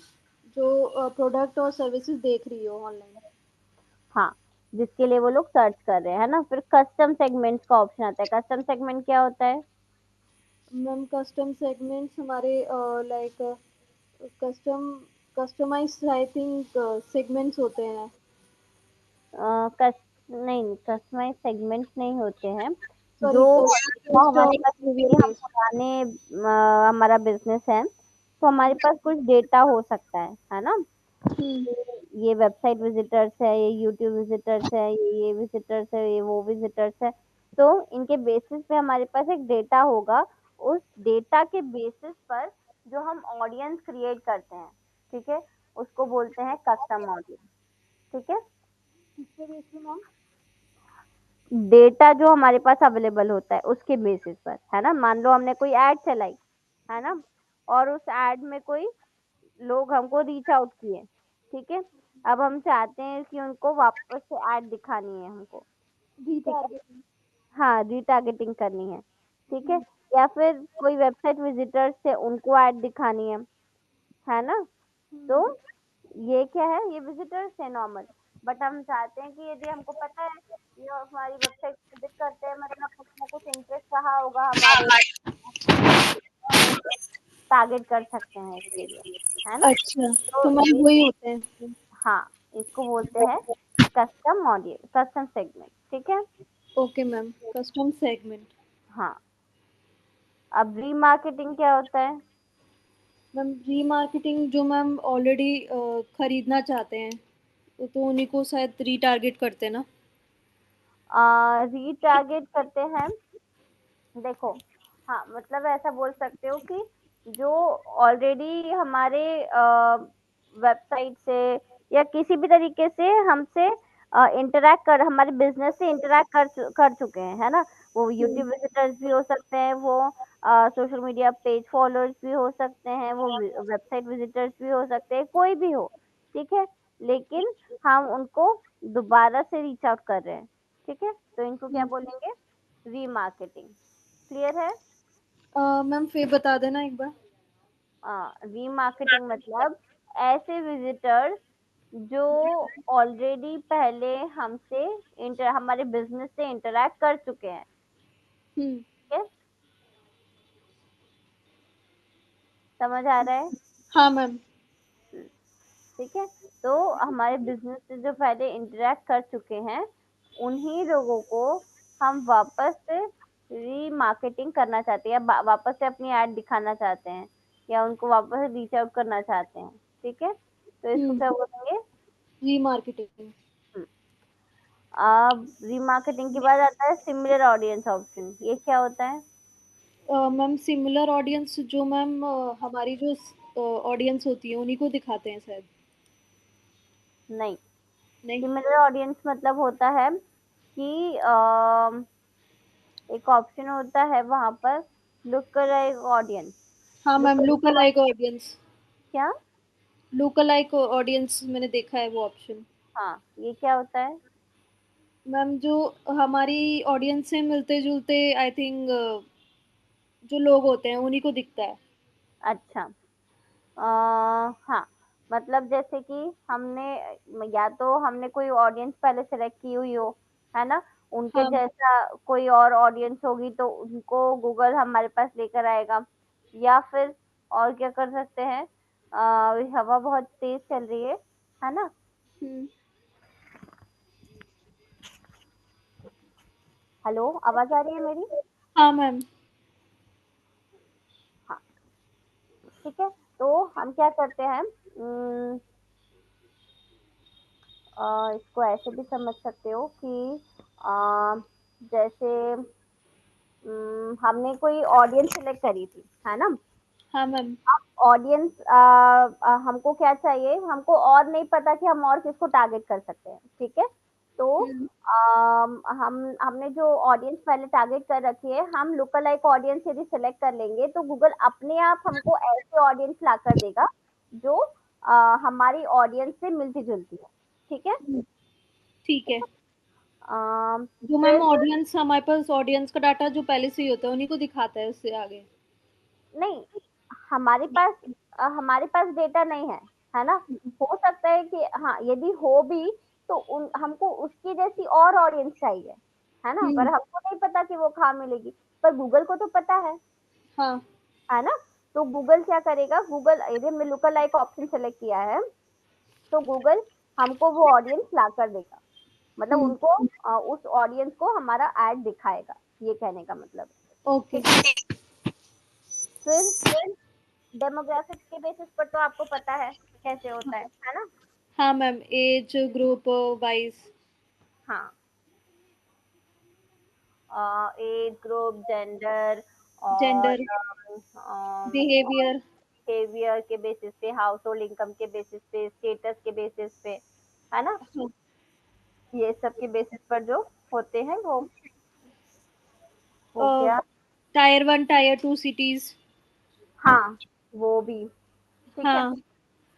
जो प्रोडक्ट और सर्विसेज देख रही हो ऑनलाइन। हाँ, जिसके लिए वो लोग सर्च कर रहे हैं, है ना। फिर कस्टम सेगमेंट्स का ऑप्शन आता है। कस्टम सेगमेंट क्या होता है? मैम कस्टम सेगमेंट्स हमारे like custom customize I think segments होते हैं। कस नहीं, कस्टमाइज सेगमेंट्स नहीं होते हैं। जो सॉरी वो बेस्ड हमारे ऑन पास, रिव्यू ये हम बेस्ड। पुराने हमारा बिजनेस है, तो हमारे पास कुछ डेटा हो सकता है ना। हम्म। ये वेबसाइट विजिटर्स है, ये यूट्यूब विजिटर्स है, ये विजिटर्स है, ये वो विजिटर्स है। तो इनके बेसिस पे हमारे पास एक डेटा होगा। उस डेटा के बेसिस पर जो हम ऑडियंस क्रिएट करते हैं, ठीक है, उसको बोलते हैं कस्टम ऑडियंस। ठीक है, किसके बेस पे मैम? डेटा जो हमारे पास अवेलेबल होता है उसके बेसिस पर, है ना। मान लो हमने कोई ऐड चलाई, है ना, और उस ऐड में कोई लोग हमको रीच आउट किए, ठीक है। अब हम चाहते हैं कि उनको वापस से ऐड दिखानी है हमको, ठीक है। रीटारगेटिंग। हाँ, रीटारगेटिंग करनी ठीक है। या फिर कोई वेबसाइट विजिटर्स थे, उनको ऐड दिखानी है ना। तो ये क्या है, ये विजिटर्स है नॉर्मल। बट हम चाहते हैं कि यदि हमको पता है ये हमारी वेबसाइट विजिट करते हैं, मतलब कुछ ना कुछ इंटरेस्ट रहा होगा हमारे, हम उनको टारगेट कर सकते हैं इसके लिए, है ना। अच्छा तो तो मैम ये, वही होते हैं। हाँ, इसको बोलते हैं कस्टम ऑडियंस, कस्टम सेगमेंट। ठीक है, ओके मैम कस्टम सेगमेंट। हाँ। अब रीमार्केटिंग क्या होता है? मैम रीमार्केटिंग जो मैम ऑलरेडी खरीदना चाहते हैं तो उन्हीं को शायद रीटारगेट करते हैं ना। रीटारगेट करते हैं, देखो, हाँ, मतलब ऐसा बोल सकते हो कि जो ऑलरेडी हमारे वेबसाइट से या किसी भी तरीके से हमसे इंटरैक्ट कर, हमारे बिजनेस से इंटरैक्ट कर चुके हैं, है ना। वो यूट्यूब विजिटर्स भी हो सकते हैं, वो सोशल मीडिया पेज फॉलोअर्स भी हो सकते हैं, वो वेबसाइट विजिटर्स भी हो सकते हैं, कोई भी हो, ठीक है। लेकिन हम उनको दोबारा से रीच आउट कर रहे हैं, ठीक है, तो इनको क्या बोलेंगे? रीमार्केटिंग। क्लियर है? मैम फिर बता देना एक बार। रीमार्केटिंग मतलब ऐसे विजिटर्स जो ऑलरेडी पहले हमसे हमारे बिजनेस से इंटरैक्ट कर चुके हैं, हम्म। ठीक है, समझ आ रहा है? हाँ मैम। ठीक है, तो हमारे बिजनेस से जो पहले इंटरैक्ट कर चुके हैं, उन्हीं लोगों को हम वापस से रीमार्केटिंग करना चाहते हैं, या वापस से अपनी ऐड दिखाना चाहते हैं, या उनको वापस रीच आउट करना चाहते हैं, ठीक है। तो इसको क्या बोलेंगे? रीमार्केटिंग। अब रीमार्केटिंग के बाद आता है सिमिलर ऑडियंस ऑप्शन। ये क्या होता है? मैम सिमिलर ऑडियंस जो मैम हमारी जो ऑडियंस होती है उन्हीं को दिखाते हैं शायद। नहीं, नहीं। सिमिलर ऑडियंस मतलब होता है कि एक ऑप्शन होता है वहां पर, लुक लाइक ऑडियंस। हाँ ma'am look, look alike audience. क्या? लुक अलाइक ऑडियंस मैंने देखा है वो ऑप्शन। हाँ, ये क्या होता है? मैम जो हमारी ऑडियंस से मिलते जुलते आई थिंक जो लोग होते हैं उन्हीं को दिखता है। अच्छा। हाँ, मतलब जैसे कि हमने या तो हमने कोई ऑडियंस पहले सेलेक्ट की हुई हो, है ना? उनके हाँ। जैसा कोई और ऑडियंस होगी तो उनको गूगल हमारे पास लेकर आएगा। या फिर और क्या कर सकते हैं? हवा बहुत तेज चल रही है ना? हम्म। हेलो, आवाज आ रही है मेरी? हाँ मैम। हाँ, ठीक है। तो हम क्या करते हैं, इसको ऐसे भी समझ सकते हो कि जैसे हमने कोई ऑडियंस सिलेक्ट करी थी, है ना? हाँ मैम। अब ऑडियंस हमको क्या चाहिए, हमको और नहीं पता कि हम और किसको टारगेट कर सकते हैं, ठीक है? तो हम्म। हमने जो ऑडियंस पहले टारगेट कर रखी है, हम लुक अलाइक ऑडियंस यदि सिलेक्ट कर लेंगे तो गूगल अपने आप हमको ऐसे ऑडियंस ला कर देगा जो हमारी ऑडियंस से मिलती जुलती है, ठीक है? ठीक है। अम, जो मैम फिर ऑडियंस हमारे पास ऑडियंस का डाटा जो पहले से ही होता है उन्हीं को दिखाता है उससे आगे। नहीं, हमारे पास डेटा नहीं है ना? हो सकता है कि हाँ, यदि हो भी तो उन हमको उसकी जैसी और ऑडियंस चाहिए, है ना? पर हम्म। हमको नहीं पता कि वो कहाँ मिलेगी, पर गूगल को तो पता हाँ। है ना? तो गूगल क्या करेगा, गूगल यदि हमने लुक अलाइक ऑप्शन सेलेक्ट किया है, तो गूगल हमको वो ऑडियंस ला कर देगा। मतलब हम्म। उनको उस ऑडियंस को हमारा ऐड दिखाएगा, ये कहने का मतलब है, ओके। ठीक है? फिर डेमोग्राफिक्स के बेसिस पर तो आपको पता है कैसे होता है ना? हाँ मैम, एज ग्रुप वाइज। हाँ, एज ग्रुप, जेंडर और जेंडर। बिहेवियर। बिहेवियर के बेसिस पे, हाउस होल्ड इनकम के बेसिस पे, स्टेटस के बेसिस पे, है ना? ये सब के बेसिस पर जो होते हैं वो हो गया। Tier one tier two cities. हाँ, वो भी ठीक है। हाँ।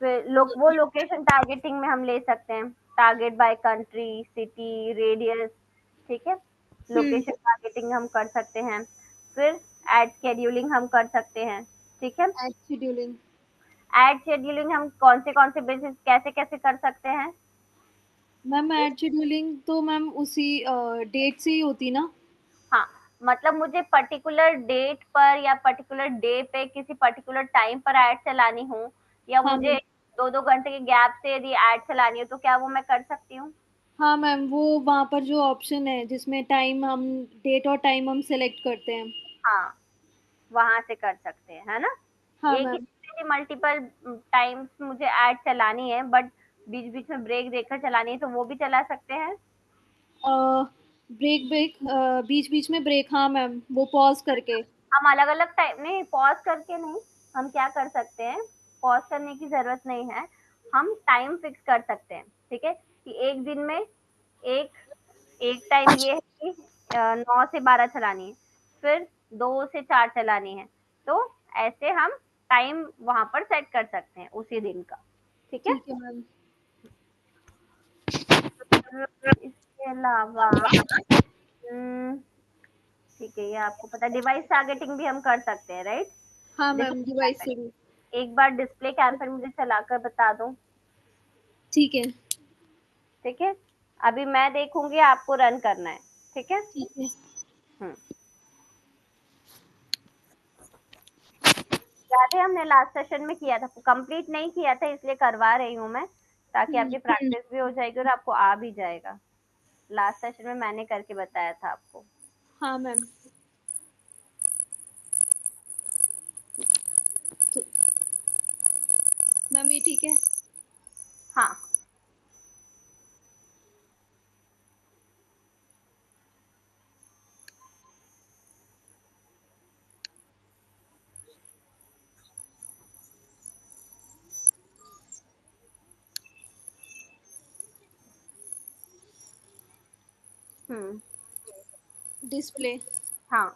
फिर वो लोकेशन टारगेटिंग में हम ले सकते हैं, target by country, city, radius, ठीक है? हम्म। लोकेशन टारगेटिंग हम कर सकते हैं। फिर एड शेड्यूलिंग हम कर सकते हैं, ठीक है? Add scheduling. एड शेड्यूलिंग हम कौन से बेसिस कैसे कैसे कर सकते हैं? मैम एड शेड्यूलिंग तो मैम उसी डेट से ही होती ना। हाँ, मतलब मुझे पर्टिकुलर डेट पर या पर्टिकुलर डे पे किसी पर्टिकुलर टाइम पर एड चलानी हो, या हाँ मुझे मैम। 2-2 घंटे के गैप से यदि एड चलानी हो तो क्या वो मैं कर सकती हूँ? हाँ मैम, वो वहाँ पर जो ऑप्शन है जिसमें टाइम हम डेट और टाइम हम सेलेक्ट करते हैं। हाँ, वहाँ से कर सकते हैं, है ना? हाँ एक ही मैम। चीज़ यदि मल्टीपल टाइम्स मुझे ऐड चलानी है, बट बीच-बीच में ब्रेक देकर चलानी है तो वो भी चला सकते हैं? ब्रेक ब्रेक बीच बीच में ब्रेक, हाँ मैम, वो पॉज करके। हम अलग-अलग टाइम नहीं, पॉज़ करके नहीं, हम क्या कर सकते हैं, पॉज़ करने की ज़रूरत नहीं है, हम टाइम फिक्स कर सकते हैं, ठीक है? कि 1 दिन में एक एक टाइम ये है कि 9 से 12 चलानी है, फिर 2 से 4 चलानी है, तो ऐसे हम टाइम वहाँ पर सेट कर सकते हैं उसी दिन का, ठीक है? ठीक है मैम। इसके अलावा ठीक है, ये आपको पता है, डिवाइस टारगेटिंग भी हम कर सकते हैं, राइट? हाँ देखो, मैम, डिवाइस से भी। एक बार डिस्प्ले कैंपर मुझे चलाकर बता दो, ठीक है। ठीक है? अभी मैं देखूँगी, आपको रन करना है, ठीक है? ठीक है। हुँ। याद है हमने लास्ट सेशन में किया था, कंप्लीट नहीं किया था इसलिए करवा रही हूँ मैं, ताकि आपकी प्रैक्टिस भी हो जाएगी और आपको आ भी जाएगा। लास्ट सेशन में मैंने करके बताया था आपको। हाँ मैम। तो मैम ये ठीक है। हाँ। हुँ। डिस्प्ले। हाँ।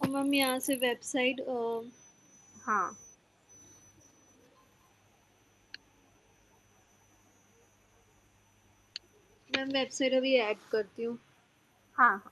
और मैम यहाँ से वेबसाइट हाँ। मैम वेबसाइट अभी ऐड करती हूँ। हाँ हाँ।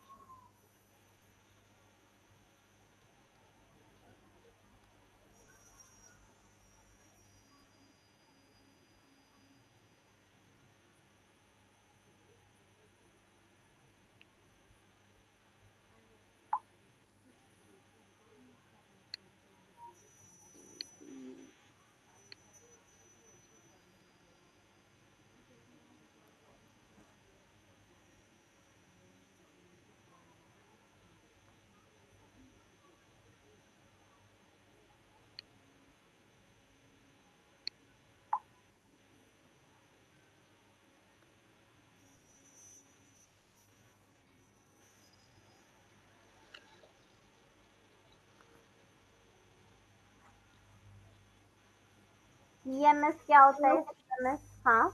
सीएमएस क्या होता है? सीएमएस, हाँ।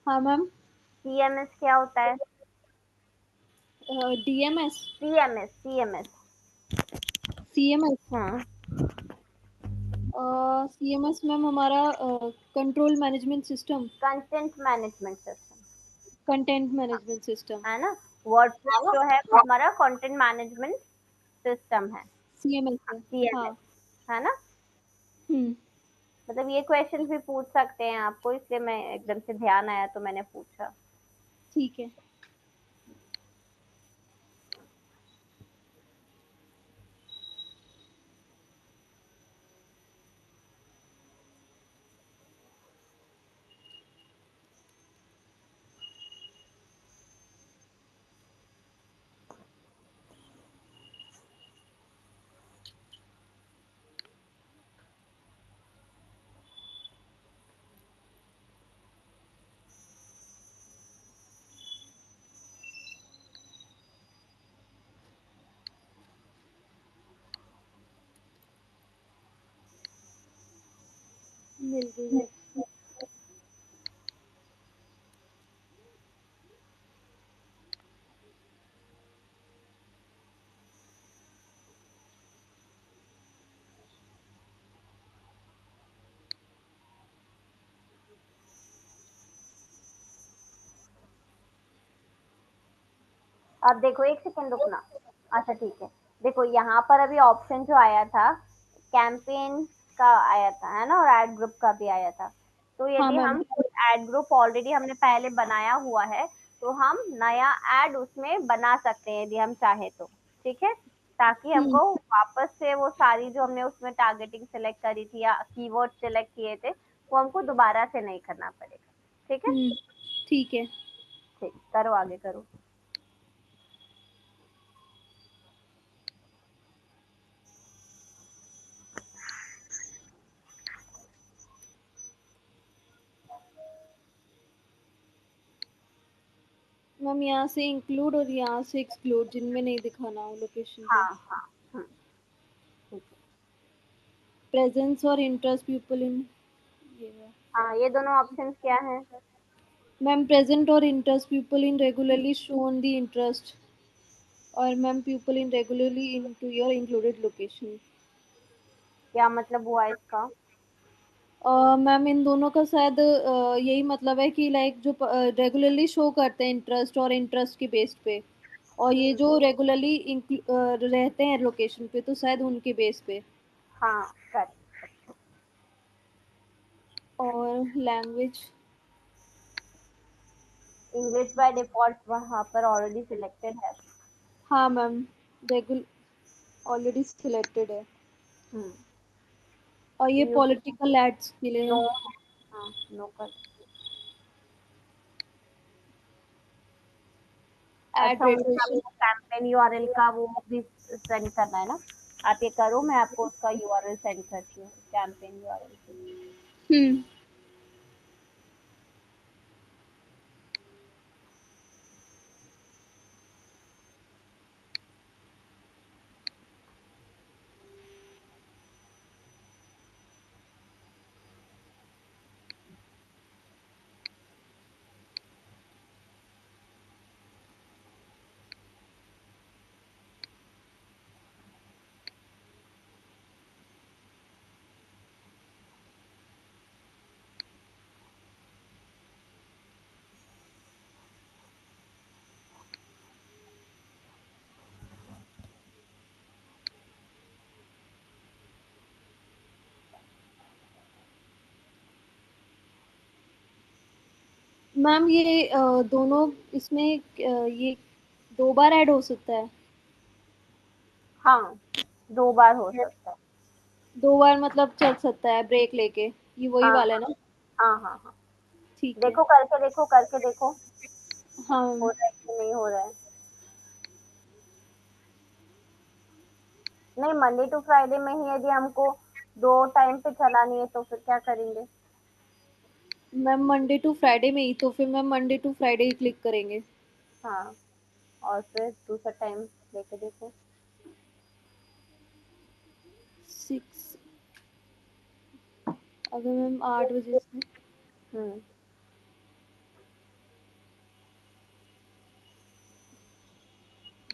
हाँ मैम। सीएमएस क्या होता है? डीएमएस। CMS, CMS. सीएमएस। हाँ। सीएमएस मैम हमारा control management system. Content management system, content management system. है ना। वर्डप्रेस जो है वो हमारा कंटेंट मैनेजमेंट सिस्टम है। सीएमएस है। हाँ। सीएमएस, है ना। हम्म। मतलब ये क्वेश्चन भी पूछ सकते हैं आपको, इसलिए मैं एकदम से ध्यान आया तो मैंने पूछा। ठीक है। मिल गई है। अब देखो, एक सेकंड रुकना। अच्छा ठीक है। देखो यहाँ पर अभी ऑप्शन जो आया था, कैंपेन का आया था, है ना, और एड ग्रुप का भी आया था। तो हाँ यदि मैम। हम एड ग्रुप ऑलरेडी हमने पहले बनाया हुआ है, तो हम नया एड उसमें बना सकते हैं यदि हम चाहे तो। ठीक है, ताकि हम्म। हमको वापस से वो सारी जो हमने उसमें टारगेटिंग सेलेक्ट करी थी या कीवर्ड सेलेक्ट किए थे, वो हमको दोबारा से नहीं करना पड़ेगा। ठीक है। हम्म। ठीक है। ठीक, करो आगे करो। मैम यहाँ से इंक्लूड और यहाँ से एक्सक्लूड, जिनमें नहीं दिखाना हो लोकेशन पे। हाँ हाँ। ठीक है। प्रेजेंस और इंटरेस्ट पीपल इन। ये है। हाँ, ये दोनों ऑप्शंस क्या हैं? मैम प्रेजेंट और interest people in regularly shown the interest, और ma'am people in regularly into your included location. क्या मतलब हुआ इसका? मैम इन दोनों का शायद यही मतलब है कि लाइक जो रेगुलरली शो करते हैं इंटरेस्ट और इंटरेस्ट के बेस पे, और ये जो रेगुलरली रहते हैं लोकेशन पे, तो शायद उनके बेस पे। हाँ, करेक्ट। और लैंग्वेज। इंग्लिश बाय डिफॉल्ट वहाँ पर ऑलरेडी सिलेक्टेड है। हाँ मैम, रेगुल ऑलरेडी सिलेक्टेड है। हम्म। और ये यूके पॉलिटिकल एड्स के लिए नो है। है। हाँ, नो कर। एड अच्छा, मुझे रेडिएशन। आपको कैंपेन यूआरएल का वो भी सेंड करना है ना। आप ये करो, मैं आपको उसका यूआरएल सेंड करती हूँ, कैंपेन यूआरएल। हम्म। मैम ये दोनों इसमें ये 2 बार ऐड हो सकता है? हाँ, 2 बार हो सकता है। 2 बार मतलब चल सकता है ब्रेक लेके, ये वही हाँ, वाला है ना? हाँ, हाँ, हाँ। ठीक है। देखो करके देखो, करके देखो, हाँ हो मैम। रहा है कि नहीं हो रहा है। नहीं, मंडे टू फ्राइडे में ही यदि हमको 2 टाइम पे चलानी है तो फिर क्या करेंगे? मैम मंडे टू फ्राइडे में ही, तो फिर मैम मंडे टू फ्राइडे ही क्लिक करेंगे। हाँ, और फिर दूसरा टाइम लेके देखो। 6, अगर मैम 8 बजे से हुँ।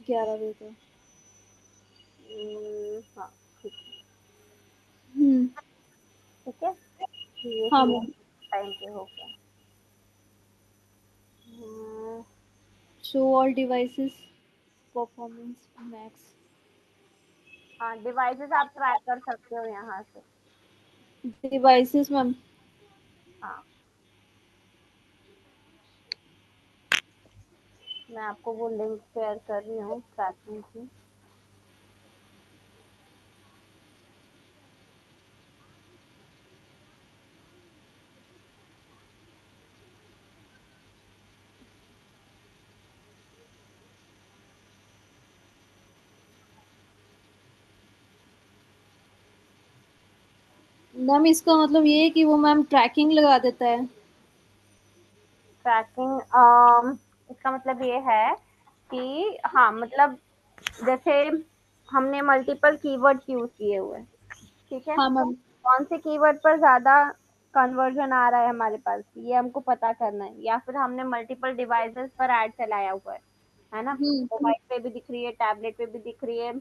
11 बजे तक। हाँ, ठीक है, हुँ। ठीक है? ये हाँ ही मैम। टाइम पे हो गया। Hmm, show all devices performance max. हाँ, डिवाइसेज़ आप ट्रैक कर सकते हो यहाँ से। Devices ma'am. हाँ, मैं आपको वो लिंक शेयर कर रही हूँ ट्रैकिंग की। मैम इसका मतलब ये है कि वो मैम ट्रैकिंग लगा देता है? ट्रैकिंग इसका मतलब ये है कि हाँ, मतलब जैसे हमने मल्टीपल कीवर्ड्स यूज़ किए हुए हैं, ठीक है? हाँ मैम। कौन से कीवर्ड पर ज़्यादा कन्वर्जन आ रहा है हमारे पास, ये हमको पता करना है। या फिर हमने मल्टीपल डिवाइसेस पर ऐड चलाया हुआ है ना? हुँ। मोबाइल पे भी दिख रही है, टैबलेट पे भी दिख रही है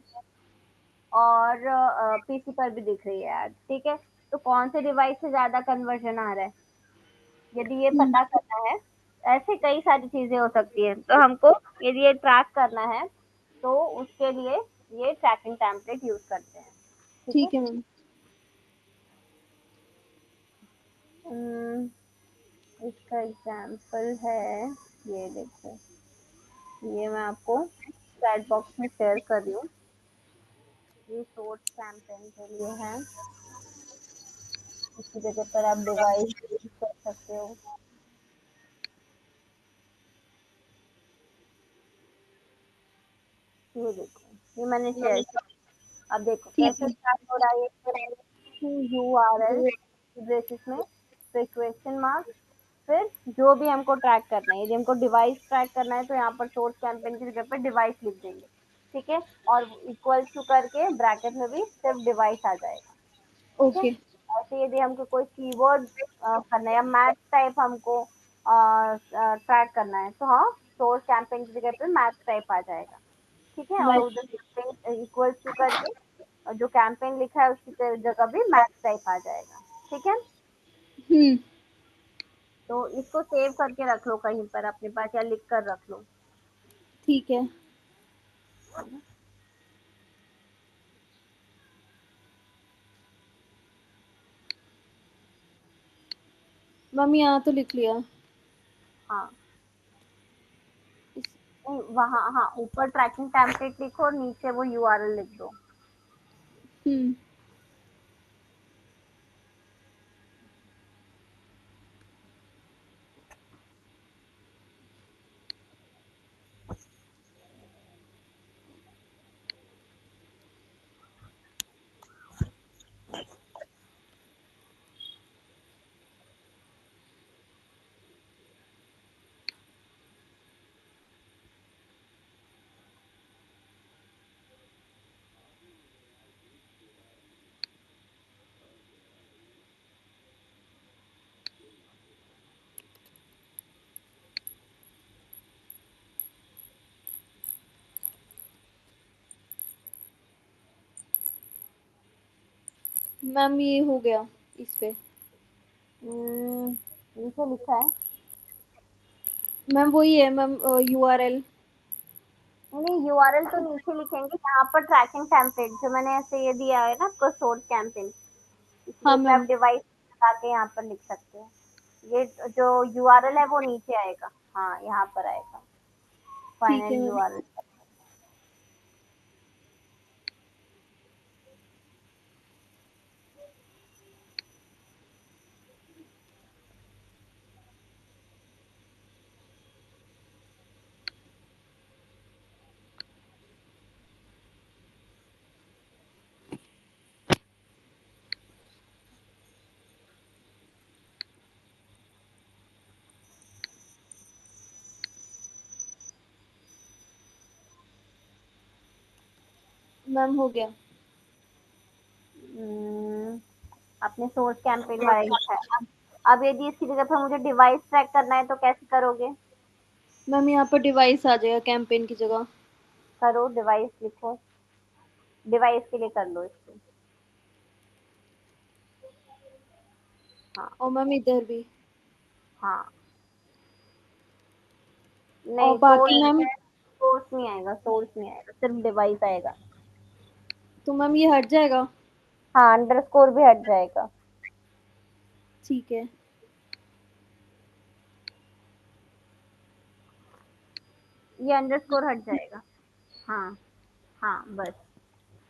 और पीसी पर भी दिख रही है ऐड, ठीक है? तो कौन से डिवाइस से ज़्यादा कन्वर्जन आ रहा है, यदि ये हुँ। पता करना है, ऐसे कई सारी चीज़ें हो सकती हैं। तो हमको यदि ये ट्रैक करना है, तो उसके लिए ये ट्रैकिंग टेम्पलेट यूज़ करते हैं, ठीक है? ठीक है मैम। उम, इसका एग्ज़ाम्पल है, ये देखो, ये मैं आपको चैट बॉक्स में शेयर कर रही हूँ। ये सोर्स कैंपेन के लिए है, इसकी जगह पर आप डिवाइस यूज़ कर सकते हो। ये देखो, ये मैंने शेयर किया। अब देखो ठीक कैसे है। स्टार्ट हो रहा है ये, यूआरएल बेसिस में, फिर क्वेश्चन मार्क, फिर जो भी हमको ट्रैक करना है। यदि हमको डिवाइस ट्रैक करना है तो यहाँ पर सोर्स कैंपेन की जगह पर डिवाइस लिख देंगे, ठीक है? और इक्वल टू करके ब्रैकेट में भी सिर्फ डिवाइस आ जाएगा, ठीक है? ओके। ऐसे यदि हमको कोई कीवर्ड करना है या मैथ टाइप हमको ट्रैक करना है तो हाँ, सोर्स कैंपेन की जगह पे मैथ टाइप आ जाएगा, ठीक है? और मैम। उधर कैंपेन इक्वल टू करके और जो कैंपेन लिखा है उसकी जगह भी मैथ टाइप आ जाएगा, ठीक है? हुँ। तो इसको सेव करके रख लो कहीं पर अपने पास या लिख कर रख लो। ठीक है। मैम यहाँ तो लिख लिया। हाँ, इस नहीं वहाँ, हाँ, ऊपर ट्रैकिंग टेम्पलेट लिखो और नीचे वो यूआरएल लिख दो। हुँ। मैम ये हो गया इस पे। नीचे लिखा है। मैम वही है मैम, यूआरएल। नहीं, यूआरएल तो नीचे लिखेंगे, यहाँ पर ट्रैकिंग टेम्पलेट जो मैंने ऐसे ये दिया है ना आपको, सोर्स कैंपेन, हाँ इसलिए आप मैम। डिवाइस लगा के यहाँ पर लिख सकते हैं। ये जो यूआरएल है वो नीचे आएगा, हाँ यहाँ पर आएगा ठीक है फाइनल मैम। यूआरएल। मैम हो गया। आपने सोर्स कैंपेन वाला लिखा है। अब यदि इसकी जगह पर मुझे डिवाइस ट्रैक करना है तो कैसे करोगे? मैम यहाँ पर डिवाइस आ जाएगा कैंपेन की जगह। करो, डिवाइस लिखो, डिवाइस के लिए कर लो इसको। हाँ और मैम इधर भी। हाँ, और नहीं बाकी सोर्स, मैम, सोर्स नहीं आएगा, सोर्स नहीं आएगा, सिर्फ डिवाइस आएगा। तो मैम ये हट जाएगा। हाँ, अंडरस्कोर भी हट जाएगा। ठीक है। ये अंडरस्कोर हट जाएगा। हाँ हाँ, बस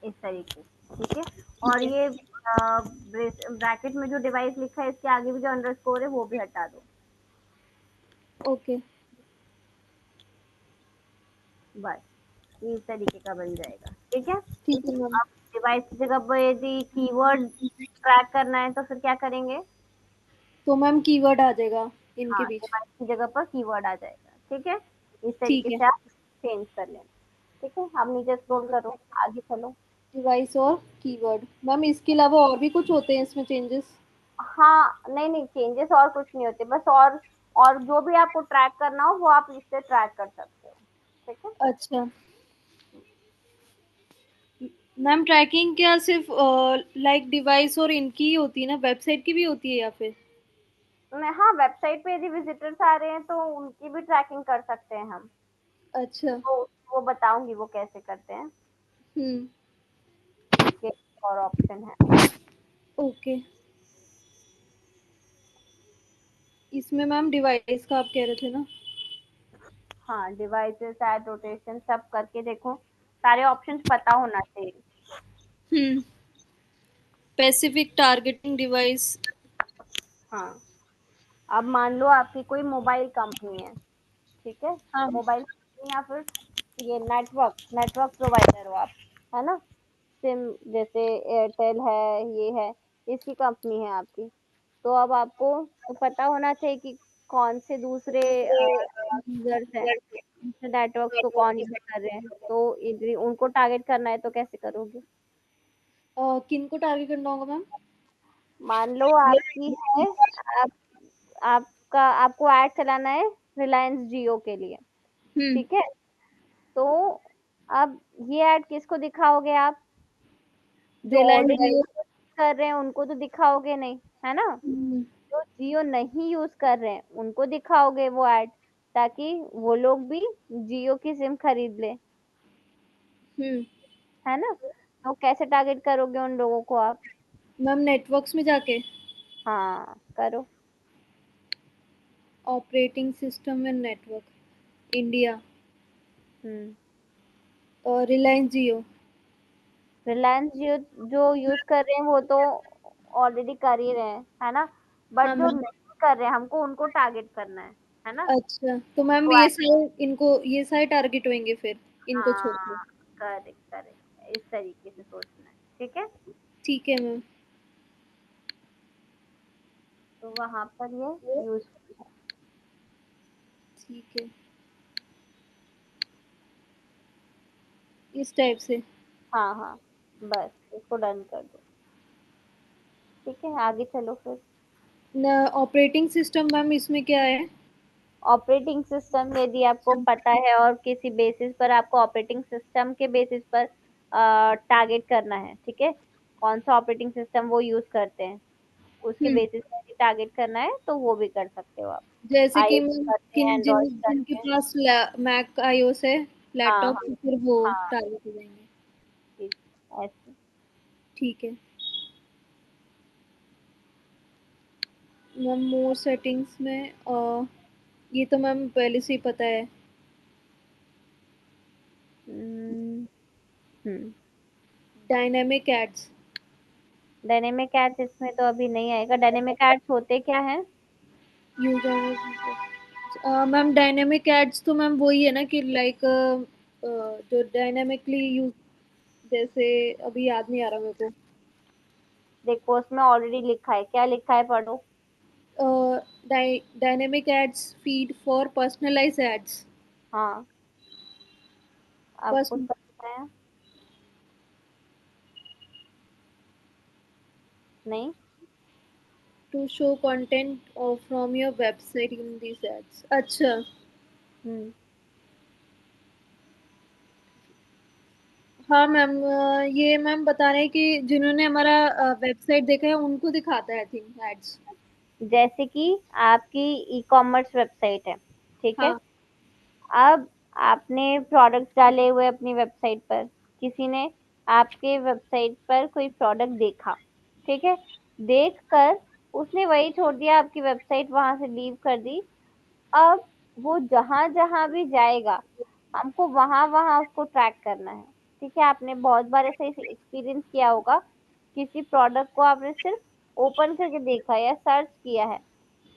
इस तरीके से, ठीक है। ठीक और है। ये ब्रैकेट में जो डिवाइस लिखा है इसके आगे भी जो अंडरस्कोर है वो भी हटा दो। ओके। बस ये इस तरीके का बन जाएगा, ठीक है। ठीक है मैम। अब डिवाइस की जगह पर यदि कीवर्ड ट्रैक करना है तो फिर क्या करेंगे? तो मैम कीवर्ड आ जाएगा इनके हाँ, बीच। डिवाइस की जगह पर कीवर्ड आ जाएगा, ठीक है। इस ठीक तरीके है। से आप चेंज कर लेना, ठीक है। अब नीचे स्क्रॉल करो, आगे चलो। डिवाइस और कीवर्ड। मैम इसके अलावा और भी कुछ होते हैं इसमें चेंजेस? हाँ, नहीं नहीं, चेंजेस और कुछ नहीं होते, बस और जो भी आपको ट्रैक करना हो वो आप इससे ट्रैक कर सकते हो, ठीक है। अच्छा मैम, ट्रैकिंग क्या सिर्फ लाइक डिवाइस और इनकी ही होती है ना, वेबसाइट की भी होती है या फिर? मैं, हाँ, वेबसाइट पे यदि विजिटर्स आ रहे हैं तो उनकी भी ट्रैकिंग कर सकते हैं हम। अच्छा। तो वो बताऊंगी वो कैसे करते हैं, हम्म। उसके और ऑप्शन है। ओके। इसमें मैम डिवाइस का आप कह रहे थे ना? हाँ, डिवाइसेस, ऐड, रोटेशन, सब करके देखो, सारे ऑप्शंस पता होना चाहिए। हम्म। Specific targeting device. हाँ, अब मान लो आपकी कोई मोबाइल कंपनी है, ठीक है। हाँ। मोबाइल कंपनी या फिर ये नेटवर्क नेटवर्क प्रोवाइडर हो आप, है ना। सिम जैसे एयरटेल है, ये है, इसकी कंपनी है आपकी। तो अब आपको तो पता होना चाहिए कि कौन से दूसरे यूजर्स हैं, दूसरे नेटवर्क्स को कौन यूज कर रहे हैं, तो यदि उनको टारगेट करना है तो कैसे करोगे? किन को टारगेट करना होगा मैम? मान लो आपकी है, आप आपका आपको ऐड चलाना है रिलायंस जियो के लिए, हम्म। ठीक है। तो अब ये ऐड किसको दिखाओगे आप? जो रिलायंस ऑलरेडी जियो। कर रहे हैं उनको तो दिखाओगे नहीं, है ना। हम्म। जो जियो नहीं यूज कर रहे हैं उनको दिखाओगे वो ऐड, ताकि वो लोग भी जियो की सिम खरीद ले, हम्म। है ना। तो कैसे टारगेट करोगे उन लोगों को आप? मैम नेटवर्क्स में जाके। हाँ, करो। ऑपरेटिंग सिस्टम में नेटवर्क इंडिया। हम्म। और रिलायंस जियो। रिलायंस जियो जो यूज कर रहे हैं वो तो ऑलरेडी कर ही रहे हैं, है ना। हाँ बट जो मैम। नहीं कर रहे हैं हमको उनको टारगेट करना है ना। अच्छा तो मैम तो ये सारे इनको ये सारे टारगेट होंगे फिर इनको छोड़ के? हाँ, करेक्ट करेक्ट, इस तरीके से सोचना है, ठीक है। ठीक है मैम। तो वहां पर ये यूज, ठीक है। इस टाइप से। हाँ हाँ, बस इसको डन कर दो, ठीक है। आगे चलो फिर। न ऑपरेटिंग सिस्टम मैम इसमें क्या है? ऑपरेटिंग सिस्टम यदि आपको पता है और किसी बेसिस पर आपको ऑपरेटिंग सिस्टम के बेसिस पर टारगेट करना है, ठीक है। कौन सा ऑपरेटिंग सिस्टम वो यूज करते हैं उसके हम्म। बेसिस पर टारगेट करना है तो वो भी कर सकते हो आप। जैसे कि आईओएस मैम करते हैं, किन एंड्रॉइड जिनके करते हैं। पास मैक आईओएस है हाँ लैपटॉप, हाँ तो फिर वो हाँ, टारगेट हो जाएंगे। ठीक, ऐसे। ठीक है। मैम मोर सेटिंग्स में ये तो मैम पहले से ही पता है। हम्म हम्म डायनेमिक एड्स। डायनेमिक एड्स इसमें तो अभी नहीं आएगा। डायनेमिक एड्स होते क्या है? यूजर मैम डायनेमिक एड्स तो मैम वही है ना कि लाइक जो डायनेमिकली यूज, जैसे अभी याद नहीं आ रहा मेरे देखो उसमें ऑलरेडी लिखा है, क्या लिखा है पढ़ो। को। Dynamic ads feed for personalize ads. हाँ, आपको समझ है? नहीं। To show content from your website in this ads. अच्छा। हम्म हाँ मैम, ये मैम बता रहे हैं कि जिन्होंने हमारा वेबसाइट देखा है उनको दिखाता है आई थिंक एड्स। जैसे कि आपकी ई कॉमर्स वेबसाइट है, ठीक है। हाँ। अब आपने प्रोडक्ट्स डाले हुए अपनी वेबसाइट पर, किसी ने आपके वेबसाइट पर कोई प्रोडक्ट देखा, ठीक है। देखकर उसने वही छोड़ दिया, आपकी वेबसाइट वहां से लीव कर दी। अब वो जहां जहां भी जाएगा, हमको वहां वहां उसको ट्रैक करना है। ठीक है, आपने बहुत बार ऐसे एक्सपीरियंस किया होगा, किसी प्रोडक्ट को आपने सिर्फ ओपन करके देखा या सर्च किया है,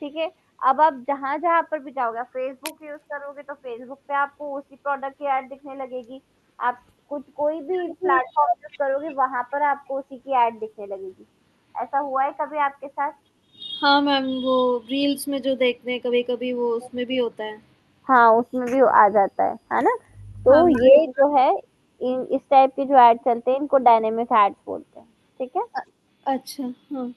ठीक है। अब आप जहां जहां पर भी जाओगे, फेसबुक यूज करोगे तो फेसबुक पे आपको उसी प्रोडक्ट की ऐड दिखने लगेगी। आप कुछ कोई भी प्लेटफॉर्म यूज करोगे, वहां पर आपको उसी की ऐड दिखने लगेगी। ऐसा हुआ है कभी आपके साथ? हाँ मैम, वो रील्स में जो देखते हैं कभी कभी वो उसमें भी होता है। हाँ, उसमें भी आ जाता है ना। तो हाँ मैम। ये जो है, इस टाइप के जो ऐड चलते हैं इनको डायनेमिक एड्स बोलते हैं, ठीक है। अच्छा। हाँ।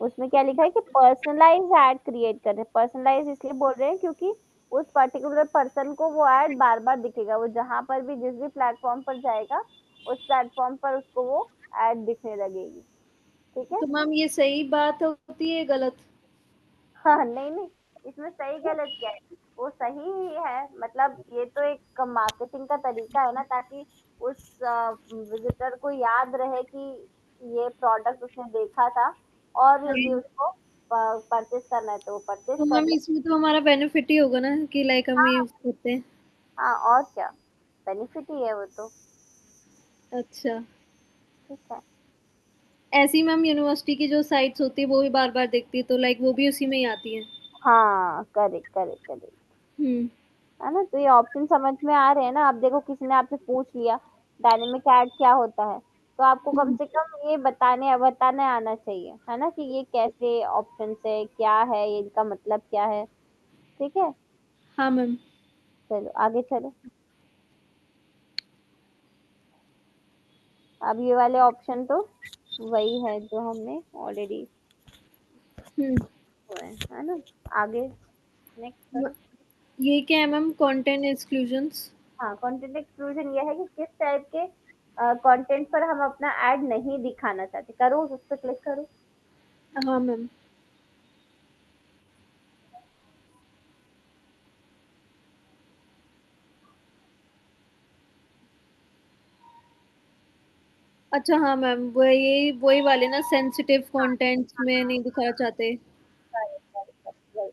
उसमें क्या लिखा है कि पर्सनलाइज ऐड क्रिएट कर रहे हैं। पर्सनलाइज इसलिए बोल रहे हैं क्योंकि उस पर्टिकुलर पर्सन को वो ऐड बार बार दिखेगा, वो जहां पर भी जिस भी प्लेटफॉर्म पर जाएगा उस प्लेटफॉर्म पर उसको वो ऐड दिखने लगेगी, ठीक है। तो मैम ये सही बात होती है गलत? हाँ, नहीं नहीं, इसमें सही गलत क्या है, वो सही ही है। मतलब ये तो एक मार्केटिंग का तरीका है ना, ताकि उस विजिटर को याद रहे कि ये प्रोडक्ट उसने देखा था, और यदि उसको परचेज करना है तो वो परचेज तो कर मैम ले। इसमें तो हमारा बेनिफिट ही होगा ना कि लाइक हम हाँ यूज करते हैं। हाँ, और क्या, बेनिफिट ही है वो तो। अच्छा। ठीक है। ऐसी मैम यूनिवर्सिटी की जो साइट्स होती है वो भी बार बार देखती है तो लाइक वो भी उसी में ही आती है। हाँ, करेक्ट करेक्ट करेक्ट, हम्म। है ना। तो ये ऑप्शन समझ में आ रहे हैं ना। आप देखो, किसी ने आपसे पूछ लिया डायनेमिक ऐड क्या होता है, तो आपको कम हम्म। से कम ये बताने आना चाहिए, है ना, कि ये कैसे ऑप्शन है, क्या है ये, इनका मतलब क्या है। ठीक है, हाँ मैम। चलो आगे चलो। अब ये वाले ऑप्शन तो वही है जो हमने ऑलरेडी हम्म। है ना। आगे नेक्स्ट म- करो। ये क्या है मैम, कंटेंट एक्सक्लूजन्स? हाँ, कंटेंट एक्सक्लूजन ये है कि किस टाइप के कंटेंट पर हम अपना ऐड नहीं दिखाना चाहते। करो, उस पर क्लिक करो। हाँ मैम। अच्छा हाँ मैम, वो यही वही वाले ना, सेंसिटिव कंटेंट्स में नहीं दिखाना चाहते। ठीक है।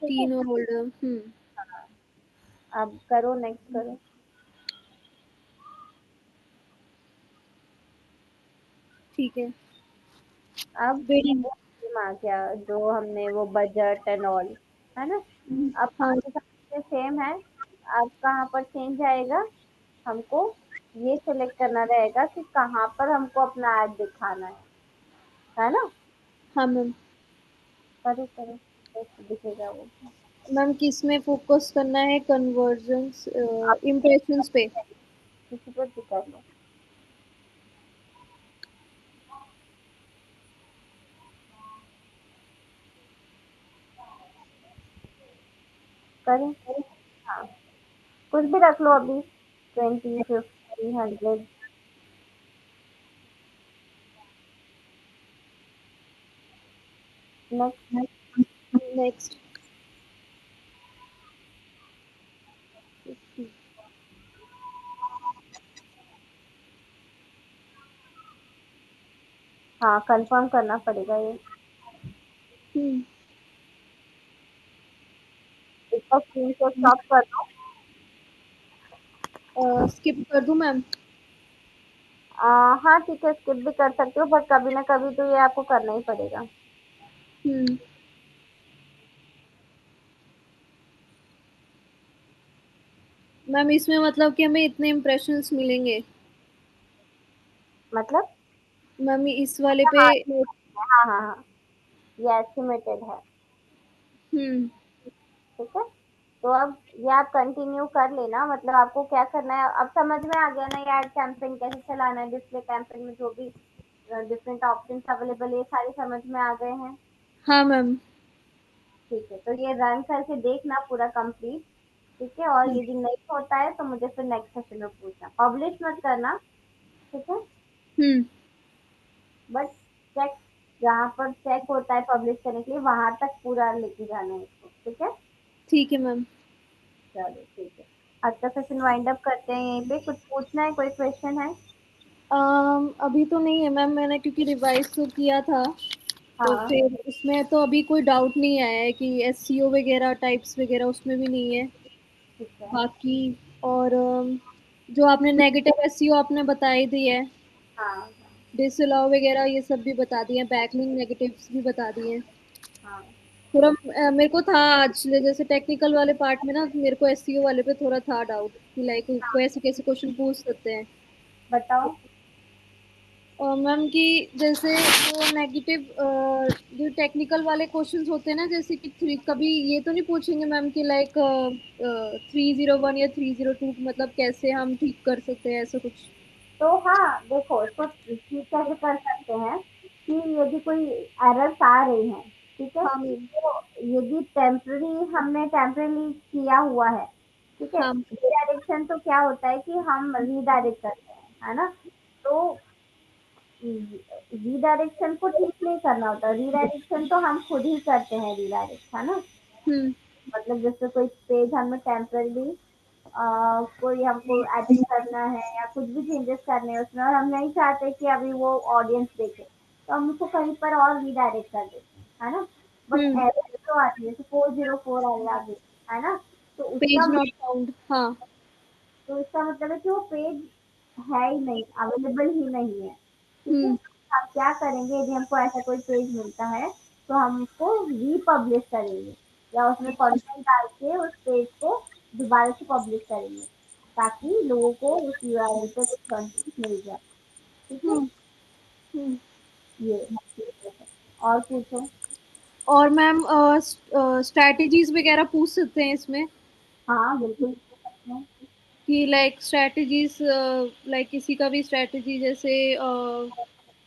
टीन और ओल्डर। हम्म। अब करो, नेक्स्ट करो। ठीक है। अब वेटिंग। वो theme आ गया, जो हमने वो बजट एंड ऑल, है ना। अब हाँ। बाकी सब चीजें सेम है। अब कहाँ पर चेंज आएगा, हमको ये सिलेक्ट करना रहेगा कि कहाँ पर हमको अपना ऐड दिखाना है ना। हाँ मैम। करो करो, कैसे दिखेगा वो। मैम किस में फोकस करना है, कन्वर्जन्स आप इम्प्रेशंस पे? किसी पर भी कर लो। करें, हाँ, कुछ भी रख लो अभी, 20, 50, 100। नेक्स्ट। नेक्स्ट। हाँ, कंफर्म करना पड़ेगा ये। इसका स्क्रीनशॉट स्टॉप कर दो। स्किप कर दूं मैम? हाँ ठीक है, स्किप भी कर सकते हो, बट कभी ना कभी तो ये आपको करना ही पड़ेगा। हम्म। मैम इसमें मतलब कि हमें इतने इम्प्रेशंस मिलेंगे? मतलब मैम इस वाले पे? हाँ हाँ हाँ हाँ, ये एस्टिमेटेड है। हम्म। ठीक है, तो अब ये आप कंटिन्यू कर लेना। मतलब आपको क्या करना है, अब समझ में आ गया ना ये एड कैंपेन कैसे चलाना है, डिस्प्ले कैंपेन में जो भी डिफरेंट ऑप्शंस अवेलेबल है, ये सारे समझ में आ गए हैं। हाँ मैम। ठीक है, तो ये रन करके देखना पूरा कंप्लीट। ठीक है, और यदि नहीं होता है तो मुझे फिर नेक्स्ट सेशन में पूछना, पब्लिश मत करना। ठीक है, हम्म। बट चेक, जहाँ पर चेक होता है पब्लिश करने के लिए वहां तक पूरा लेके जाना है इसको। ठीक है, ठीक है मैम। चलो ठीक है, आज का सेशन वाइंड अप करते हैं यहीं पे। कुछ पूछना है, कोई क्वेश्चन है? अभी तो नहीं है मैम, मैंने क्योंकि रिवाइज तो किया था, तो हाँ फिर उसमें तो अभी कोई डाउट नहीं आया है कि एससीओ वगैरह टाइप्स वगैरह उसमें भी नहीं है ठीक है। बाकी। और जो आपने नेगेटिव एससीओ आपने बता ही दी है, हाँ डिसअलाउ वगैरह ये सब भी बता दिए हैं, बैकलिंक नेगेटिव्स भी बता दिए हैं। हाँ, थोड़ा मेरे को था आज जैसे टेक्निकल वाले पार्ट में ना, मेरे को एससीओ वाले पे थोड़ा था डाउट कि लाइक कोई ऐसे कैसे क्वेश्चन पूछ सकते हैं। बताओ। और मैम कि जैसे वो नेगेटिव जो टेक्निकल वाले क्वेश्चंस होते हैं ना, जैसे कि थ्री, कभी ये तो नहीं पूछेंगे मैम कि लाइक 301 या 302 मतलब कैसे हम ठीक कर सकते हैं ऐसा कुछ? तो हाँ देखो, इसको ठीक कैसे कर सकते हैं कि यदि कोई एरर्स आ रही हैं, ठीक है, हाँ मैम। तो यदि टेम्पररी हमने टेम्पररी किया हुआ है, ठीक है, हाँ। रीडायरेक्शन तो क्या होता है कि हम रीडायरेक्ट करते हैं, है ना। तो रीडायरेक्शन को ठीक नहीं करना होता, रीडायरेक्शन तो हम खुद ही करते हैं रीडायरेक्ट, है ना। हम्म। मतलब जैसे कोई पेज हमें टेम्पररी कोई हमको एडिट करना है या कुछ भी चेंजेस करने हैं उसमें, और हम नहीं चाहते कि अभी वो ऑडियंस देखे, तो हम उसको कहीं पर और रीडायरेक्ट कर देते हैं, है ना। But hmm. एरर जो आती है जैसे 404 आई आगे, है ना, तो पेज नॉट फाउंड, हाँ। इसका मतलब है कि वो पेज है ही नहीं, अवेलेबल ही नहीं है। ठीक है, हम्म। हम क्या करेंगे, यदि हमको ऐसा कोई पेज मिलता है तो हम उसको रीपब्लिश करेंगे या उसमें कंटेंट डाल के उस पेज को दोबारा से पब्लिश करेंगे, ताकि लोगों को उस यूआरएल पे कंटेंट मिल जाए। ठीक है, हम्म। हम्म। ये और पूछो। और मैम स्ट्रैटेजीज वगैरह पूछ सकते हैं इसमें हाँ बिल्कुल पूछ सकते हैं। कि लाइक स्ट्रैटेजीज, लाइक किसी का भी स्ट्रैटेजी, जैसे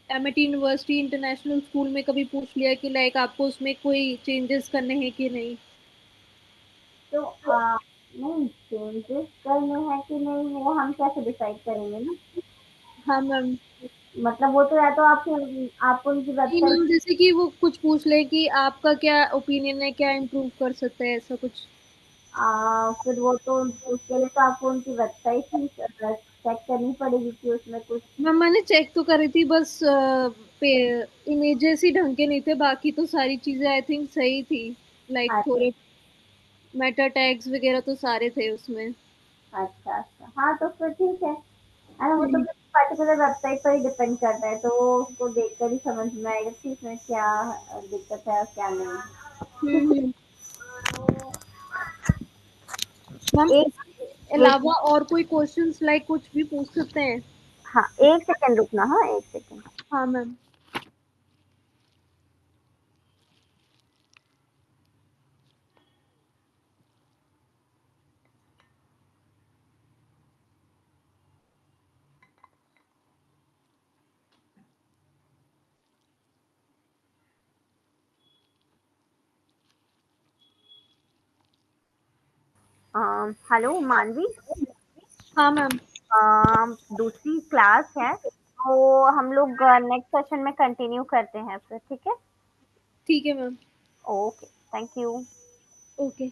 एमआईटी यूनिवर्सिटी इंटरनेशनल स्कूल में कभी पूछ लिया कि लाइक आपको उसमें कोई चेंजेस करने हैं कि नहीं? तो नहीं, चेंजेस करने हैं कि नहीं वो हम कैसे डिसाइड करेंगे ना। हाँ मैम। मतलब वो तो या तो आप उनकी नहीं वेबसाइट, मैम, जैसे कि वो कुछ पूछ ले कि आपका क्या ओपिनियन है, क्या इम्प्रूव कर सकते हैं, ऐसा कुछ। फिर वो तो उसके लिए तो आपको उनकी वेबसाइट ही चेक करनी पड़ेगी कि उसमें कुछ। मैम मैंने चेक तो करी थी, बस पे इमेजेस ही ढंग के नहीं थे, बाकी तो सारी चीजें आई थिंक सही थी। लाइक अच्छा थोड़े मेटा टैग्स वगैरह तो सारे थे उसमें। अच्छा अच्छा, हाँ तो फिर ठीक है। वो तो हम्म। पर्टिकुलर वेबसाइट पर ही डिपेंड करता है, तो वो उसको देखकर ही समझ में आएगा कि इसमें क्या दिक्कत है और क्या नहीं। ठीक हम्म। मैम है, एक इसके एक अलावा और कोई क्वेश्चंस लाइक कुछ भी पूछ सकते हैं? हाँ, एक सेकंड रुकना, हाँ एक सेकंड। हाँ मैम। हेलो मानवी, हाँ मैम। दूसरी क्लास है तो हम लोग नेक्स्ट सेशन में कंटिन्यू करते हैं फिर। ठीक है, ठीक है ma'am. Okay, thank you. Okay.